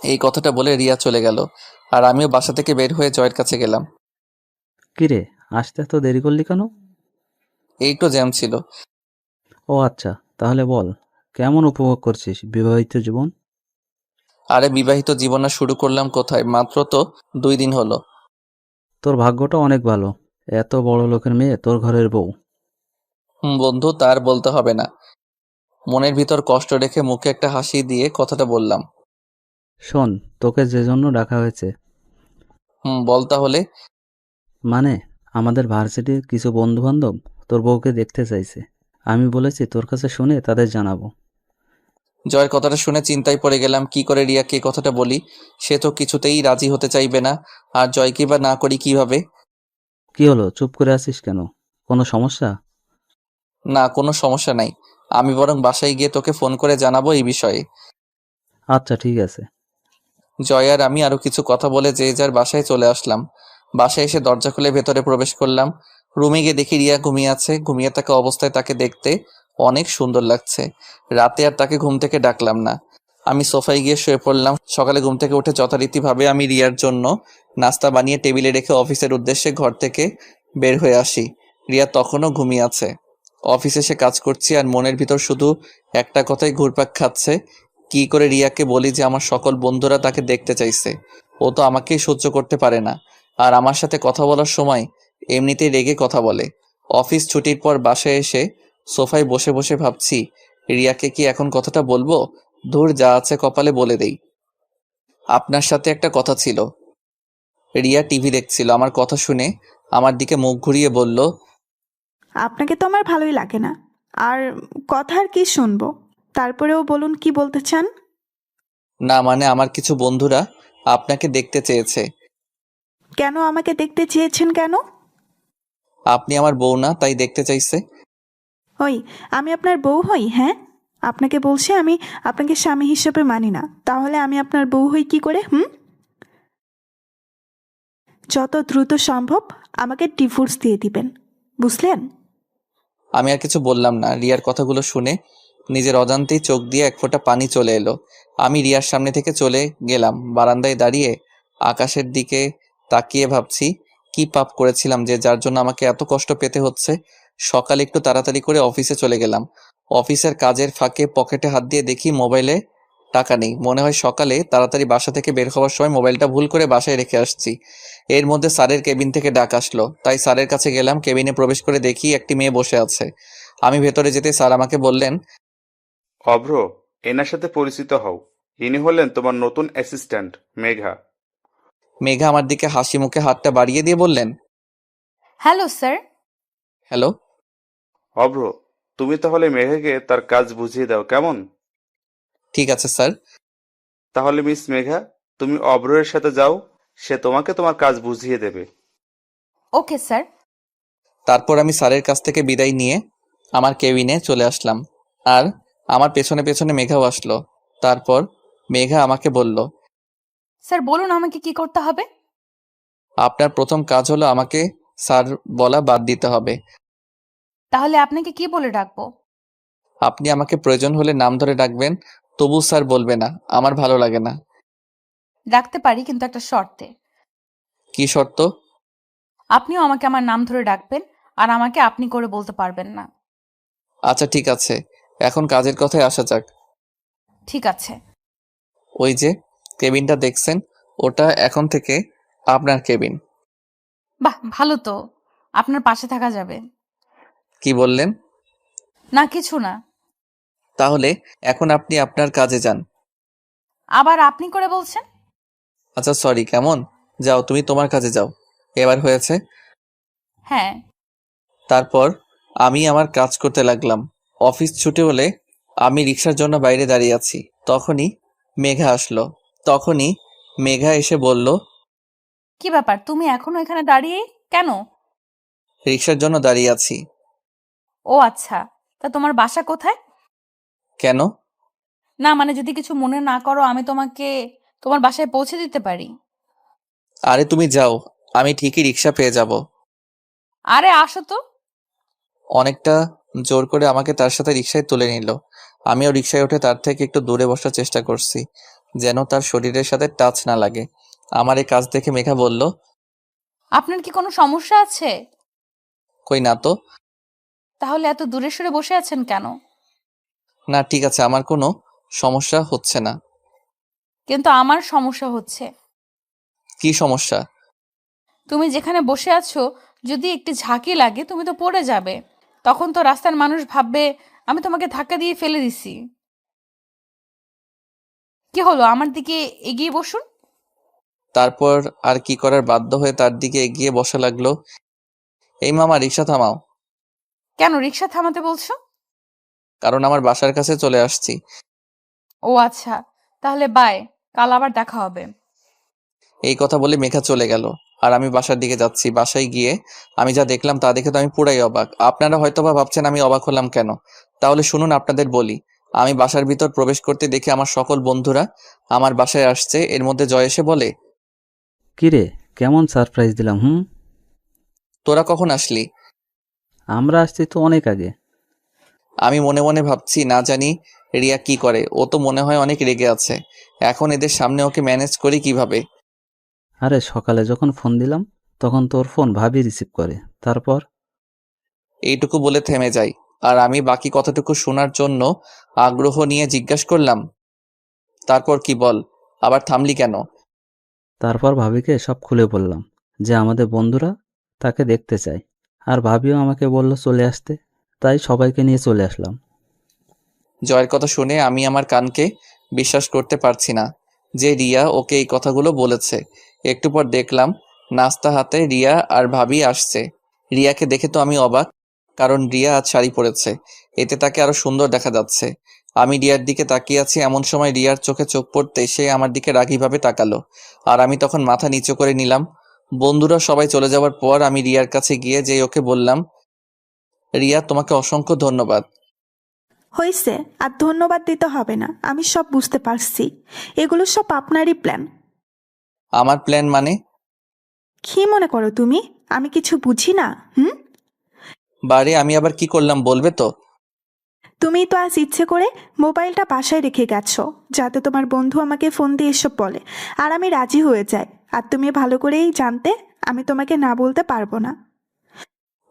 এই কথাটা বলে রিয়া চলে গেল, আর আমিও বাসা থেকে বের হয়ে জয়ের কাছে গেলাম। কিরে, আসতে এত দেরি করলি কেন? এই তো জ্যাম ছিল। ও আচ্ছা, তাহলে বল, কেমন উপভোগ করছিস বিবাহিত জীবন? আরে বিবাহিত জীবন আর শুরু করলাম কোথায়, মাত্র তো 2 দিন হলো। তোর ভাগ্যটা অনেক ভালো, এত বড় লোকের মেয়ে তোর ঘরের বউ। বন্ধু, তার বলতে হবে না। মনের ভিতর কষ্ট রেখে মুখে একটা হাসি দিয়ে কথাটা বললাম। শোন, তোকে যে জন্য ডাকা হয়েছে, বল তাহলে। মানে আমাদের ভার্সিটির কিছু বন্ধুবান্ধব তোর বউকে দেখতে চাইছে। আমি বলেছি তোর কাছে শুনে তাদের জানাবো। জয়ের কথাটা শুনে চিন্তায় পড়ে গেলাম, কি করে রিয়াকে কথাটা বলি। সে তো কিছুতেই রাজি হতে চাইবে না, আর জয়কে বা না করি কিভাবে। কি হলো, চুপ করে আছিস কেন? কোনো সমস্যা? না, কোনো সমস্যা নাই। আমি বরং বাসায় গিয়ে তোকে ফোন করে জানাবো এই বিষয়ে। আচ্ছা ঠিক আছে। জয় আর আমি আরো কিছু কথা বলে যে যার বাসায় চলে আসলাম। বাসায় এসে দরজা খুলে ভেতরে প্রবেশ করলাম। রুমে গিয়ে দেখি রিয়া ঘুমিয়ে আছে। ঘুমিয়ে থাকা অবস্থায় তাকে দেখতে অনেক সুন্দর লাগছে। রাতে আর তাকে ঘুম থেকে ডাকলাম না। আমি সোফায় গিয়ে শুয়ে পড়লাম। সকালে ঘুম থেকে উঠে যথারীতিভাবে আমি রিয়ার জন্য নাস্তা বানিয়ে টেবিলে রেখে অফিসের উদ্দেশ্যে ঘর থেকে বের হয়ে আসি। রিয়া তখনও ঘুমিয়ে আছে। অফিসে এসে কাজ করছি আর মনের ভিতর শুধু একটা কথাই ঘুরপাক খাচ্ছে, কি করে রিয়াকে বলি যে আমার সকল বন্ধুরা তাকে দেখতে চাইছে। ও তো আমাকেই সহ্য করতে পারে না, আর আমার সাথে কথা বলার সময় এমনিতেই রেগে কথা বলে। অফিস ছুটির পর বাসায় এসে সোফায় বসে বসে ভাবছি, রিয়াকে কি এখন কথাটা বলবো? ধুর, যা আছে কপালে বলে দেই। আপনার সাথে একটা কথা ছিল। রিয়া টিভি দেখছিল। আমার কথা শুনে আমার দিকে মুখ ঘুরিয়ে বলল, আপনাকে তো আমার ভালোই লাগে না, আর কথা আর কি শুনবো। তারপরেও বলুন, কি বলতে চান? না মানে আমার কিছু বন্ধুরা আপনাকে দেখতে চেয়েছে। কেন আমাকে দেখতে চেয়েছেন কেন? আপনি আমার বউ না, তাই দেখতে চাইছে। ওই, আমি আপনার বউ হই? হ্যাঁ, আপনাকে বলছি আমি আপনাকে স্বামী হিসেবে মানি না, তাহলে আমি আপনার বউ হই কি করে? যত দ্রুত সম্ভব আমাকে ডিভোর্স দিয়ে দিবেন, বুঝলেন? আমি আর কিছু বললাম না। রিয়ার কথাগুলো শুনে নিজের অজান্তেই চোখ দিয়ে এক ফোঁটা পানি চলে এলো। আমি রিয়ার সামনে থেকে চলে গেলাম। বারান্দায় দাঁড়িয়ে আকাশের দিকে তাকিয়ে ভাবছি, কি পাপ করেছিলাম যে যার জন্য আমাকে এত কষ্ট পেতে হচ্ছে। সকালে একটু তাড়াতাড়ি করে অফিসে চলে গেলাম। অফিসের কাজের ফাঁকে পকেটে হাত দিয়ে দেখি মোবাইলে টাকা নেই। মনে হয় সকালে তাড়াতাড়ি বাসা থেকে বের হওয়ার সময় মোবাইলটা ভুল করে বাসায় রেখে আসছি। এর মধ্যে স্যারের কেবিন থেকে ডাক আসলো, তাই স্যারের কাছে গেলাম। কেবিনে প্রবেশ করে দেখি একটি মেয়ে বসে আছে। আমি ভেতরে যেতে স্যার আমাকে বললেন, অভ্র, এনার সাথে পরিচিত হও। ইনি হলেন তোমার নতুন অ্যাসিস্ট্যান্ট মেঘা। মেঘা আমার দিকে হাসি মুখে হাতটা বাড়িয়ে দিয়ে বললেন, হ্যালো স্যার। হ্যালো। অভ্র, তুমি তাহলে মেঘাকে তার কাজ বুঝিয়ে দাও, কেমন? ঠিক আছে স্যার। তাহলে মিস মেঘা, তুমি অভ্রের সাথে যাও, সে তোমাকে তোমার কাজ বুঝিয়ে দেবে। Okay sir. তারপর আমি স্যারের কাছ থেকে বিদায় নিয়ে আমার কেবিনে চলে আসলাম, আর আমার পেছনে পেছনে মেঘাও আসলো। তারপর মেঘা আমাকে বলল, স্যার বলুন আমাকে কি করতে হবে? আপনার প্রথম কাজ হলো আমাকে স্যার বলা বাদ দিতে হবে। তাহলে আপনাকে কি বলে ডাকবো? আপনি আমাকে প্রয়োজন হলে নাম ধরে ডাকবেন, তবু স্যার বলবে না, আমার ভালো লাগে না। ডাকতে পারি, কিন্তু একটা শর্তে। কি শর্ত? আপনিও আমাকে আমার নাম ধরে ডাকবেন, আর আমাকে আপনি করে বলতে পারবেন না। আচ্ছা ঠিক আছে, এখন কাজের কথায় আসা যাক। ঠিক আছে। ওই যে কেবিনটা দেখছেন, ওটা এখন থেকে আপনার কেবিন। বাহ, ভালো তো। আপনার পাশে থাকা যাবে। কি বললেন? না, কিছু না। তাহলে এখন আপনি আপনার কাজে যান। আবার আপনি করে বলছেন? আচ্ছা সরি, কেমন? যাও, তুমি তোমার কাজে যাও। এবার হয়েছে? হ্যাঁ। তারপর আমি আমার কাজ করতে লাগলাম। অফিস ছুটি হলে আমি রিক্সার জন্য বাইরে দাঁড়িয়ে আছি। তখনই মেঘা এসে বলল, কি ব্যাপার, তুমি এখনো এখানে দাঁড়িয়ে কেন? রিক্সার জন্য দাঁড়িয়ে আছি। ও আচ্ছা, তা তোমার বাসা কোথায়? কেন? না মানে, যদি কিছু মনে না করো, আমি তোমাকে তোমার বাসায় পৌঁছে দিতে পারি। আরে তুমি যাও, আমি ঠিকই রিক্সা পেয়ে যাব। আরে আসো তো। অনেকটা জোর করে আমাকে তার সাথে রিক্সায় তুলে নিল। আমিও রিক্সায় উঠে তার থেকে একটু দূরে বসার চেষ্টা করছি, যেন তার শরীরের সাথে টাচ না লাগে। আমার এই কাজ দেখে মেঘা বলল, আপনার কি কোনো সমস্যা আছে? কই না তো। তাহলে এত দূরে সরে বসে আছেন কেন? না ঠিক আছে, আমার কোনো সমস্যা হচ্ছে না। কিন্তু আমার সমস্যা হচ্ছে। কি সমস্যা? তুমি যেখানে বসে আছো, যদি একটু ঝাঁকি লাগে তুমি তো পড়ে যাবে। তখন তো রাস্তার মানুষ ভাববে আমি তোমাকে ধাক্কা দিয়ে ফেলে দিছি। কি হলো, আমার দিকে এগিয়ে বসুন। তারপর আর কি করার, বাধ্য হয়ে তার দিকে এগিয়ে বসা লাগলো। এই মামা, রিক্সা থামাও। কেন রিক্সা থামাতে বলছো? কারণ আমার বাসার কাছে চলে আসছি। ও আচ্ছা, তাহলে বাই, কাল আবার দেখা হবে। এই কথা বলে মেঘা চলে গেল। আর আমি বাসার দিকে যাচ্ছি। বাসায় গিয়ে আমি যা দেখলাম তা দেখে তো আমি পুরাই অবাক। আপনারা হয়তোবা ভাবছেন আমি অবাক হলাম কেন। তাহলে শুনুন, আপনাদের বলি। আমি বাসার ভিতর প্রবেশ করতে দেখে আমার সকল বন্ধুরা আমার বাসায় আসছে। এর মধ্যে জয় এসে বলে, কিরে, কেমন সারপ্রাইজ দিলাম? তোরা কখন আসলি? আমরা আসছি তো অনেক আগে। আমি মনে মনে ভাবছি, না জানি রিয়া কি করে। ও তো মনে হয় অনেক রেগে আছে। এখন এদের সামনে ওকে ম্যানেজ করি কিভাবে? আরে সকালে যখন ফোন দিলাম তখন তোর ফোন ভাবি রিসিভ করে। তারপর এইটুকু বলে থেমে যাই। আর আমি বাকি কথাটুকু শোনার জন্য আগ্রহ নিয়ে জিজ্ঞাসা করলাম, তারপর কি বল? আবার থামলি কেন? তারপর ভাবিকে সব খুলে বললাম যে আমাদের বন্ধুরা তাকে দেখতে চায়। আর ভাবিও আমাকে বলল চলে আসতে, তাই সবাইকে নিয়ে চলে আসলাম। জয়ের কথা শুনে আমি আমার কানকে বিশ্বাস করতে পারছি না যে রিয়া ওকে এই কথাগুলো বলেছে। একটু পর দেখলাম নাস্তা হাতে রিয়া আর ভাবি আসছে। রিয়াকে দেখে তো আমি অবাক, কারণ রিয়া আজ শাড়ি পরেছে। এতে তাকে আরো সুন্দর দেখা যাচ্ছে। আমি রিয়ার দিকে তাকিয়ে আছি, এমন সময় রিয়ার চোখে চোখ পড়তে সে আমার দিকে রাগীভাবে তাকালো। আর আমি তখন মাথা নিচু করে নিলাম। বন্ধুরা সবাই চলে যাওয়ার পর আমি রিয়ার কাছে গিয়ে যেই ওকে বললাম, রিয়া, তোমাকে অসংখ্য ধন্যবাদ। হয়েছে, আর ধন্যবাদ দিতে হবে না, আমি সব বুঝতে পারছি। এগুলো সব আপনারই প্ল্যান। আমার প্ল্যান মানে? কি মনে করো তুমি আমি কিছু বুঝি না? বারে, আমি আবার কি করলাম বলবে তো? তুমি তো আজ ইচ্ছে করে মোবাইলটা বাসায় রেখে গেছো যাতে তোমার বন্ধু আমাকে ফোন দিয়ে এসব বলে, আর আমি রাজি হয়ে যাই। আর তুমি ভালো করেই জানতে আমি তোমাকে না বলতে পারবো না।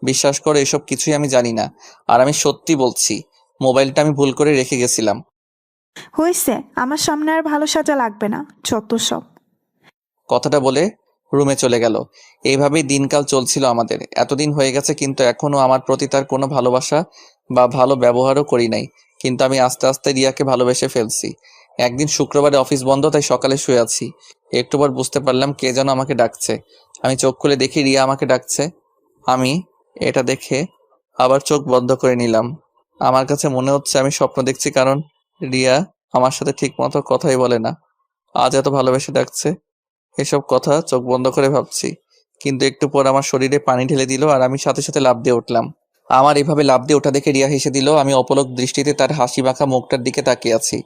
বিশ্বাস করো, এসব কিছুই আমি জানি না। আর আমি সত্যি বলছি, মোবাইলটা আমি ভুল করে রেখে গেছিলাম। হয়েছে, আমার সামনে আর ভালো সাজা লাগবে না, যত সব। কথাটা বলে রুমে চলে গেল। এইভাবেই দিনকাল চলছিল আমাদের। এতদিন হয়ে গেছে কিন্তু এখনো আমার প্রতি তার কোনো ভালোবাসা বা ভালো ব্যবহারও করি নাই। কিন্তু আমি আস্তে আস্তে রিয়াকে ভালোবেসে ফেলছি। একদিন শুক্রবারে অফিস বন্ধ, তাই সকালে শুয়ে আছি। একটু পর বুঝতে পারলাম কে যেন আমাকে ডাকছে। আমি চোখ খুলে দেখি রিয়া আমাকে ডাকছে। আমি এটা দেখে আবার চোখ বন্ধ করে নিলাম। আমার কাছে মনে হচ্ছে আমি স্বপ্ন দেখছি, কারণ রিয়া আমার সাথে ঠিক মতো কথাই বলে না। আজ এত ভালোবেসে ডাকছে। এসব কথা চোখ বন্ধ করে ভাবছি, কিন্তু একটু পর আমার শরীরে পানি ঢেলে দিল আর আমি সাথে সাথে লাফ দিয়ে উঠলাম। আমার এভাবে লাফ দিয়ে ওঠা দেখে রিয়া হেসে দিল। আমি অপলক দৃষ্টিতে তার হাসি মাখা মুখটার দিকে তাকিয়ে আছি।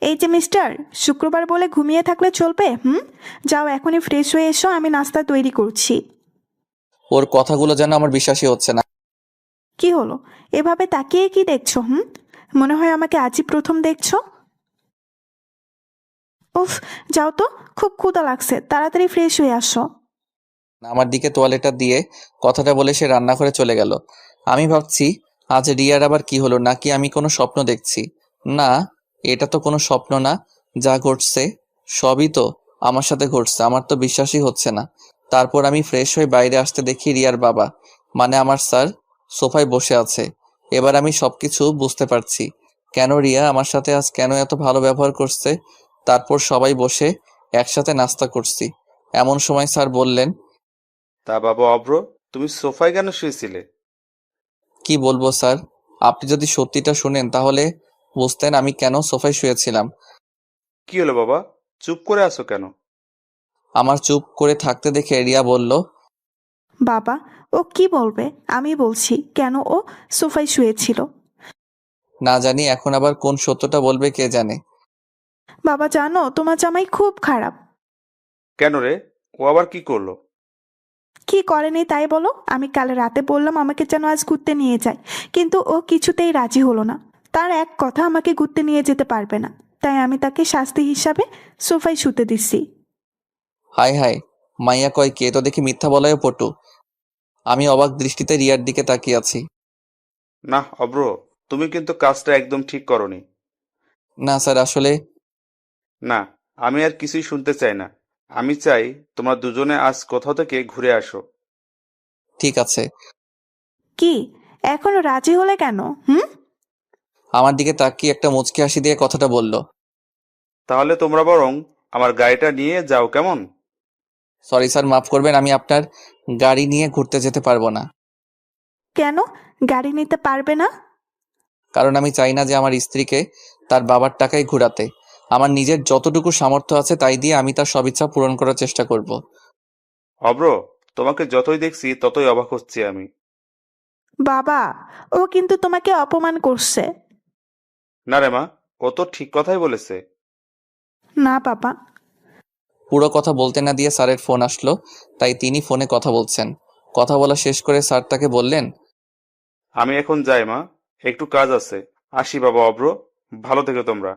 এই যে মিস্টার, শুক্রবার বলে ঘুমিয়ে থাকলে চলবে? যাও এখনই ফ্রেশ হয়ে এসো, আমি নাস্তা তৈরি করছি। ওর কথাগুলো যেন আমার বিশ্বাসই হচ্ছে না। কি হলো, এভাবে তাকিয়ে কি দেখছো? মনে হয় আমাকে আজই প্রথম দেখছো। উফ, যাও তো, খুব ক্ষুধা লাগছে, তাড়াতাড়ি ফ্রেশ হয়ে আসো। আমার দিকে তোয়ালেটা দিয়ে কথাটা বলে সে রান্নাঘরে চলে গেল। আমি ভাবছি, আজ রিয়ার আবার কি হলো, নাকি আমি কোনো স্বপ্ন দেখছি? না, এটা তো কোনো স্বপ্ন না। যা ঘটছে সবই তো আমার সাথে ঘটছে। আমার তো বিশ্বাসই হচ্ছে না। তারপর আমি ফ্রেশ হয়ে বাইরে আসতে দেখি রিয়ার বাবা, মানে আমার স্যার, সোফায় বসে আছে। এবার আমি সবকিছু বুঝতে পারছি, কেন রিয়া আমার সাথে আজ কেন এত ভালো ব্যবহার করছে। তারপর সবাই বসে একসাথে নাস্তা করছি। এমন সময় স্যার বললেন, তা বাবা অব্র, তুমি সোফায় কেন শুয়েছিলে? কি বলবো স্যার, আপনি যদি সত্যিটা শুনেন তাহলে বুঝতেন আমি কেন সোফায় শুয়েছিলাম। কি হলো বাবা, চুপ করে আছো কেন? আমার চুপ করে থাকতে দেখে রিয়া বলল, বাবা, ও কি বলবে? আমি বলছি কেন ও সোফায় শুয়েছিল। না জানি এখন আবার কোন সত্যটা বলবে কে জানে। বাবা জানো, তোমার জামাই খুব খারাপ। কেন রে, ও আবার কি করলো? কি করেনি তাই বলো? আমি কাল রাতে বললাম আমাকে যেন আজ ঘুরতে নিয়ে যায়, কিন্তু ও কিছুতেই রাজি হলো না। তার এক কথা, আমাকে ঘুরতে নিয়ে যেতে পারবে না। তাই আমি তাকে শাস্তি হিসাবে সোফায় শুতে দিচ্ছি। হায় হায়, মাইয়া কয় কে, তো দেখি মিথ্যা বলায় পটু। আমি অবাক দৃষ্টিতে রিয়ার দিকে তাকিয়ে আছি। না অব্র, তুমি কিন্তু কাজটা একদম ঠিক করনি। না স্যার, আসলে না, আমি আর কিছুই শুনতে চাই না। আমি চাই তোমরা দুজনে আজ কোথাও থেকে ঘুরে আসো। ঠিক আছে। কি, এখনো রাজি হলে কেন? আমার দিকে তাকিয়ে একটা মুচকি হাসি দিয়ে কথাটা বলল। তাহলে তোমরা বরং আমার গাড়িটা নিয়ে যাও, কেমন? সরি স্যার, মাফ করবেন, আমি আপনার গাড়ি নিয়ে ঘুরতে যেতে পারবো না। কেন গাড়ি নিতে পারবে না? কারণ আমি চাই না যে আমার স্ত্রীকে তার বাবার টাকায় ঘোরাতে। আমার নিজের যতটুকু সামর্থ্য আছে তাই দিয়ে আমি তার সব ইচ্ছা পূরণ করার চেষ্টা করব। অব্র, তোমাকে যতই দেখছি ততই অবাক হচ্ছি আমি। বাবা, ও কিন্তু তোমাকে অপমান করছে। না রে মা, ও তো ঠিক কথাই বলেছে। না বাবা। পুরো কথা বলতে না দিয়ে স্যারের ফোন আসলো, তাই তিনি ফোনে কথা বলছেন। কথা বলা শেষ করে স্যার তাকে বললেন, আমি এখন যাই মা, একটু কাজ আছে। আসি বাবা অব্র, ভালো থেকো তোমরা।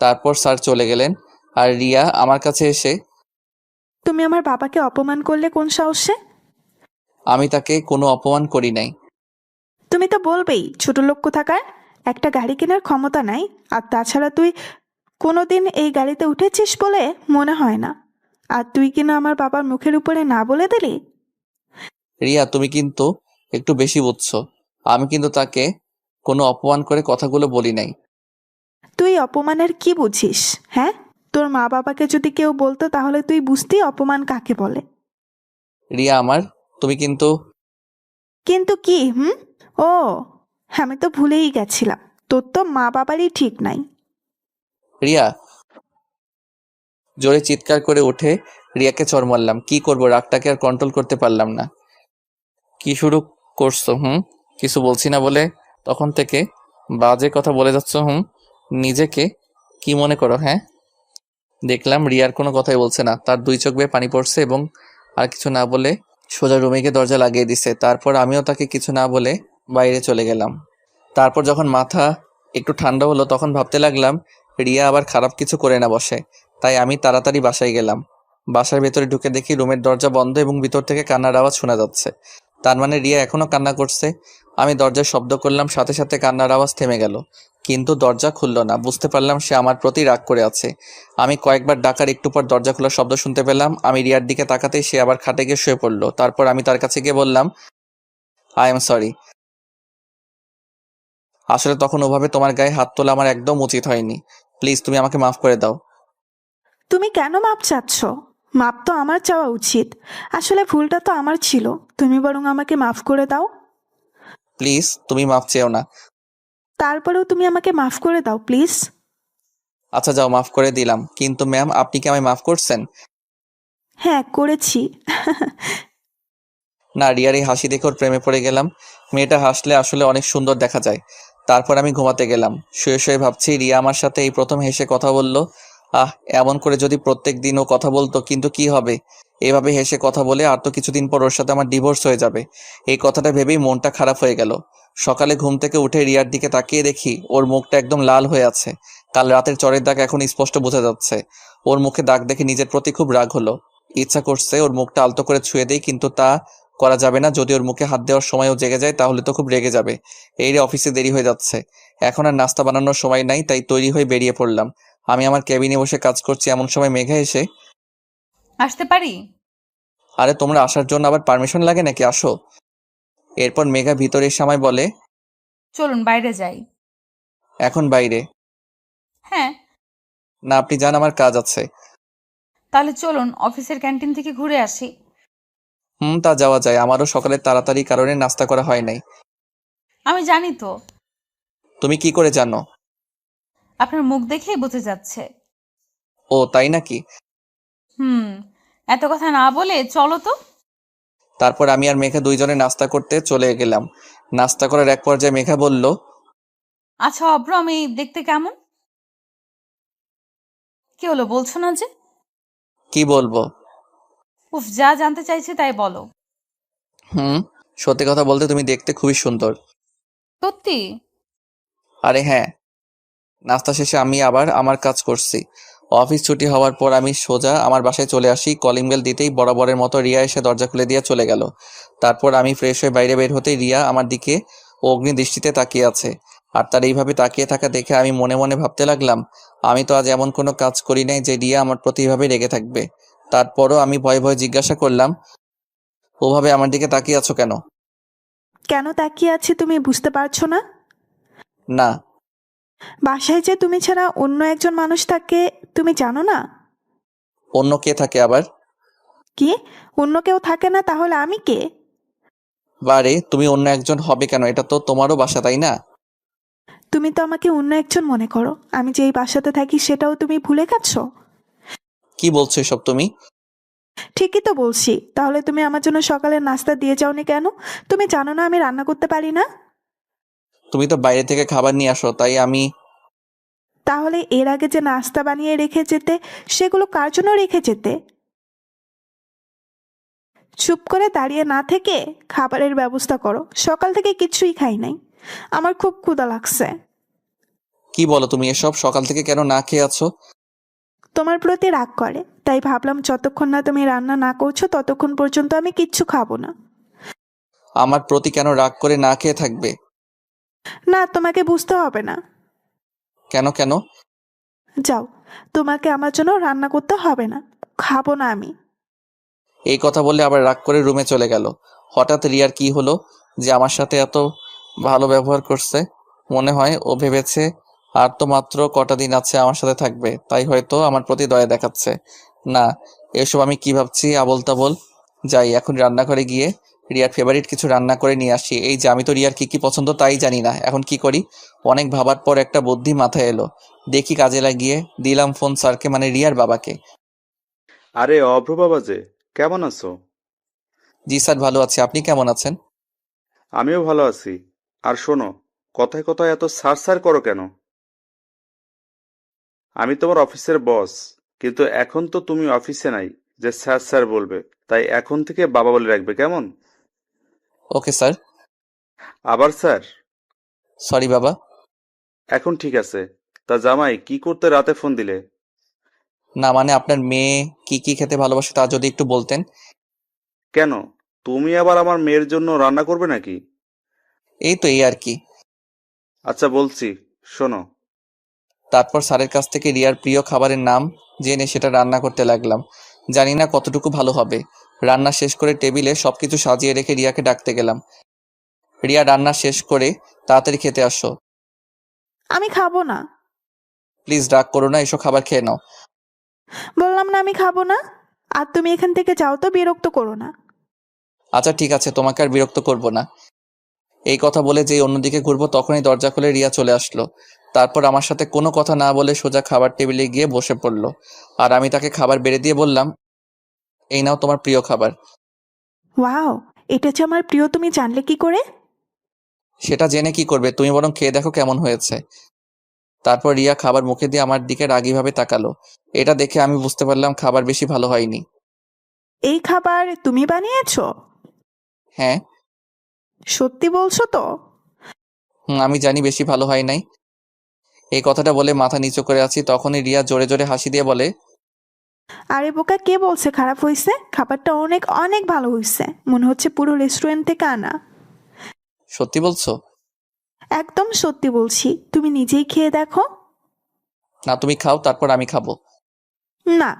তারপর স্যার চলে গেলেন। আর রিয়া আমার কাছে এসে, তুমি আমার বাবাকে অপমান করলে কোন সাহসে? আমি তাকে কোনো অপমান করি নাই। তুমি তো বলবেই ছোট লোক কোথাকার, একটা গাড়ি কেনার ক্ষমতা নাই। আর তাছাড়া তুই কোনোদিন এই গাড়িতে উঠেছিস বলে মনে হয় না। আর তুই কিনা আমার বাবার মুখের উপরে না বলে দিলি। রিয়া, তুমি কিন্তু একটু বেশি বুঝছো। আমি কিন্তু তাকে কোনো অপমান করে কথাগুলো বলি নাই। তুই অপমানের কি বুঝিস? হ্যাঁ, তোর মা বাবাকে যদি কেউ বলতো তাহলে তুই বুঝতি অপমান কাকে বলে। রিয়া আমার, তুমি কিন্তু, কিন্তু কি? ও, আমি তো ভুলেই গেছিলাম, তোর তো মা বাবারই ঠিক নাই। রিয়া, জোরে চিৎকার করে উঠে রিয়াকে চড় মারলাম। কি করব, রাগটাকে আর কন্ট্রোল করতে পারলাম না। কি শুরু করছো? কিছু বলছি না বলে তখন থেকে বাজে কথা বলে যাচ্ছ। নিজেকে কি মনে করো? হ্যাঁ। দেখলাম রিয়ার কোনো কথাই বলছে না, তার দুই চোখ বেয়ে পানি পড়ছে এবং আর কিছু না বলে সোজা রুমে গিয়ে দরজা লাগিয়ে দিছে। তারপর আমিও তাকে কিছু না বলে বাইরে চলে গেলাম। তারপর যখন মাথা একটু ঠান্ডা হলো তখন ভাবতে লাগলাম রিয়া আবার খারাপ কিছু করে না বসে। তাই আমি তাড়াতাড়ি বাসায় গেলাম। বাসার ভেতরে ঢুকে দেখি রুমের দরজা বন্ধ এবং ভিতর থেকে কান্নার আওয়াজ শোনা যাচ্ছে। তার মানে রিয়া এখনো কান্না করছে। আমি দরজায় শব্দ করলাম, সাথে সাথে কান্নার আওয়াজ থেমে গেল, কিন্তু দরজা খুলল না। বুঝতে পারলাম সে আমার প্রতি রাগ করে আছে। আমি কয়েকবার ডাকার একটু পর দরজা খোলার শব্দ শুনতে পেলাম। আমি রিয়ার দিকে তাকাতেই সে আবার খাটে গিয়ে শুয়ে পড়লো। তারপর আমি তার কাছে গিয়ে বললাম, আই এম সরি। আসলে তখন ওভাবে তোমার গায়ে হাত তোলা আমার একদম উচিত হয়নি। প্লিজ তুমি আমাকে মাফ করে দাও। তুমি কেন মাপ চাচ্ছ? মাপ তো আমার চাওয়া উচিত। আসলে ভুলটা তো আমার ছিল, তুমি বরং আমাকে মাফ করে দাও। প্লিজ তুমি মাফ চেও না। তারপরেও তুমি আমাকে মাফ করে দাও প্লিজ। আচ্ছা যাও, মাফ করে দিলাম, কিন্তু ম্যাম আপনি কি আমায় মাফ করছেন? হ্যাঁ, করেছি। না, রিয়ার এই হাসি দেখে ওর প্রেমে পড়ে গেলাম। মেয়েটা হাসলে আসলে অনেক সুন্দর দেখা যায়। তারপর আমি ঘুমাতে গেলাম। শুয়ে শুয়ে ভাবছি রিয়া আমার সাথে এই প্রথম হেসে কথা বলল। এমন করে যদি প্রত্যেক দিন ও কথা বলতো, কিন্তু কি হবে, এভাবে হেসে কথা বলে আর তো কিছুদিন পর ওর সাথে আমার ডিভোর্স হয়ে যাবে। এই কথাটা ভেবেই মনটা খারাপ হয়ে গেল। সকালে ঘুম থেকে উঠে রিয়ার দিকে তাকিয়ে দেখি ওর মুখটা একদম লাল হয়ে আছে। কাল রাতের চরের দাগ এখন স্পষ্ট বোঝা যাচ্ছে। ওর মুখে দাগ দেখে নিজের প্রতি খুব রাগ হলো। ইচ্ছা করছে ওর মুখটা আলতো করে ছুঁয়ে দেই, কিন্তু তা করা যাবে না। যদি ওর মুখে হাত দেওয়ার সময়ও জেগে যায় তাহলে তো খুব রেগে যাবে। এই রে, অফিসে দেরি হয়ে যাচ্ছে, এখন আর নাস্তা বানানোর সময় নাই, তাই তৈরি হয়ে বেরিয়ে পড়লাম। আমি আমার কেবিনে বসে কাজ করছি, এমন সময় মেঘা এসে, আসতে পারি? আরে তোমরা আসার জন্য আবার পারমিশন লাগে নাকি, আসো। এরপর মেঘা ভিতরে এসে আমায় বলে, চলুন বাইরে যাই। এখন বাইরে? হ্যাঁ। না, আপনি যান, আমার কাজ আছে। তাহলে চলুন অফিসের ক্যান্টিন থেকে ঘুরে আসি। তা যাওয়া যায়, আমারও সকালে তাড়াতাড়ি কারণে নাস্তা করা হয় নাই। আমি জানি তো, তুমি কি করে জানো? আপনার মুখ দেখেই বোঝা যাচ্ছে। ও তাই নাকি? এত কথা না বলে চলো তো। তারপর আমি আর মেঘা দুইজনে নাস্তা করতে চলে গেলাম। নাস্তা করার এক পর্যায়ে মেঘা বলল, আচ্ছা অব্র, আমি দেখতে কেমন? কি হলো, বলছো না যে? কি বলবো? উফ, যা জানতে চাইছে তাই বলো। সত্যি কথা বলতে তুমি দেখতে খুবই সুন্দর। সত্যি? আরে হ্যাঁ। নাস্তা শেষে আমি আবার আমার কাজ করছি। অফিস ছুটি হওয়ার পর আমি সোজা আমার বাসায় চলে আসি। কলিং বেল দিতেই বরাবরের মতো রিয়া এসে দরজা খুলে দিয়ে চলে গেল। তারপর আমি ফ্রেশ হয়ে বাইরে বের হতেই রিয়া আমার দিকে অগ্নি দৃষ্টিতে তাকিয়ে আছে। আর তার এইভাবে তাকিয়ে থাকা দেখে আমি মনে মনে ভাবতে লাগলাম, আমি তো আজ এমন কোনো কাজ করি নাই যে রিয়া আমার প্রতি এভাবে রেগে থাকবে। তারপরও আমি ভয়ে ভয়ে জিজ্ঞাসা করলাম, ওভাবে আমার দিকে তাকিয়ে আছো কেন? কেন তাকিয়ে আছি তুমি বুঝতে পারছো না? না। বাসায় যে তুমি ছাড়া অন্য একজন মানুষ থাকে তুমি জানো না? অন্য কে থাকে আবার? কি? অন্য কেউ থাকে না তাহলে আমি কে? বারে, তুমি অন্য একজন হবে কেন? এটা তো তোমারও বাসা, তাই না? তুমি তো আমাকে অন্য একজন মনে করো, আমি যে এই বাসাতে থাকি সেটাও তুমি ভুলে গেছো? কি বলছো এসব তুমি? ঠিকই তো বলছি। তাহলে তুমি আমার জন্য সকালের নাস্তা দিয়ে যাওনি কেন? তুমি জানো না আমি রান্না করতে পারি না? তুমি তো বাইরে থেকে খাবার নিয়ে আসো, তাই আমি। তাহলে এর আগে যে নাস্তা বানিয়ে রেখে যেতে, সেগুলো কার জন্য রেখে যেতে? চুপ করে দাঁড়িয়ে না থেকে খাবারের ব্যবস্থা করো। সকাল থেকে কিছুই খাই নাই, আমার খুব ক্ষুধা লাগছে। কি বলো তুমি এসব? সকাল থেকে কেন না খেয়ে আছো? তোমার প্রতি রাগ করে, তাই ভাবলাম যতক্ষণ না তুমি রান্না না করছো ততক্ষণ পর্যন্ত আমি কিচ্ছু খাবো না। আমার প্রতি কেন রাগ করে না খেয়ে থাকবে? না, তোমাকে বুঝতে হবে না। কেন কেন? যাও, তোমাকে আমার জন্য রান্না করতে হবে না, খাবো না আমি। এই কথা বলে আবার রাগ করে রুমে চলে গেল। হঠাৎ রিয়ার কি হলো যে আমার সাথে এত ভালো ব্যবহার করছে? মনে হয় ও ভেবেছে আর তো মাত্র কটা দিন আছে আমার সাথে থাকবে, তাই হয়তো আমার প্রতি দয়া দেখাচ্ছে। না, এসব আমি কি ভাবছি আবোল তাবোল। যাই এখন রান্নাঘরে গিয়ে রিয়ার ফেভারিট কিছু রান্না করে নিয়ে আসি। এই যে আমি তো রিয়ার কি কি পছন্দ তাই জানি না, এখন কি করি? অনেক ভাবার পর একটা বুদ্ধি মাথায় এলো। দেখি কাজে লাগিয়ে দিলাম ফোন স্যারকে, মানে রিয়ার বাবাকে। আরে অভ্র বাবা যে, কেমন আছো? জি স্যার, ভালো আছি। আপনি কেমন আছেন? আমিও ভালো আছি। আর শোনো, কথায় কথায় এত সার সার করো কেন? আমি তোমার অফিসের বস, কিন্তু এখন তো তুমি অফিসে নাই যে স্যার স্যার বলবে। তাই এখন থেকে বাবা বলে রাখবে, কেমন? Okay sir. আবার স্যার? সরি বাবা। এখন ঠিক আছে। তা জামাই, কি করতে রাতে ফোন দিলে? না মানে আপনার মেয়ে কি কি খেতে ভালোবাসে তা যদি একটু বলতেন। কেন, তুমি আবার আমার মেয়ের জন্য রান্না করবে নাকি? এই তো, এই আর কি। আচ্ছা বলছি, শোনো। তারপর স্যারের কাছ থেকে রিয়ার প্রিয় খাবারের নাম জেনে সেটা রান্না করতে লাগলাম। জানি না কতটুকু ভালো হবে। রান্না শেষ করে টেবিলে সবকিছু সাজিয়ে রেখে রিয়াকে ডাকতে গেলাম। রিয়া, রান্না শেষ করে তাড়াতাড়ি খেতে আসো। আমি খাবো না। প্লিজ রাগ করো না, এসো খাবার খেয়ে নাও। বললাম না আমি খাবো না। আর তুমি এখান থেকে যাও তো, বিরক্ত করো না। আচ্ছা ঠিক আছে, তোমাকে আর বিরক্ত করব না। এই কথা বলে যেই অন্যদিকে ঘুরবো তখনই দরজা খুলে রিয়া চলে আসলো। তারপর আমার সাথে কোনো কথা না বলে সোজা খাবার টেবিলে গিয়ে বসে পড়লো। আর আমি তাকে খাবার বেড়ে দিয়ে বললাম, এই নাও তোমার প্রিয় খাবার। ওয়াও, এটা যে আমার প্রিয় তুমি জানলে কি করে? সেটা জেনে কি করবে, তুমি বরং খেয়ে দেখো কেমন হয়েছে। তারপর রিয়া খাবার মুখে দিয়ে আমার দিকে রাগীভাবে তাকালো। এটা দেখে আমি বুঝতে পারলাম খাবার বেশি ভালো হয়নি। এই খাবার তুমি বানিয়েছো? হ্যাঁ। সত্যি বলছো তো? আমি জানি বেশি ভালো হয় নাই। এই কথাটা বলে মাথা নিচু করে আছি, তখনই রিয়া জোরে জোরে হাসি দিয়ে বলে, আরে বোকা, কে বলছে খারাপ হয়েছে? খাবারটা অনেক অনেক ভালো হয়েছে, মনে হচ্ছে পুরো রেস্টুরেন্ট থেকে আনা। সত্যি বলছো? একদম সত্যি বলছি, তুমি নিজেই খেয়ে দেখো। না, তুমি খাও তারপর আমি খাবো। না,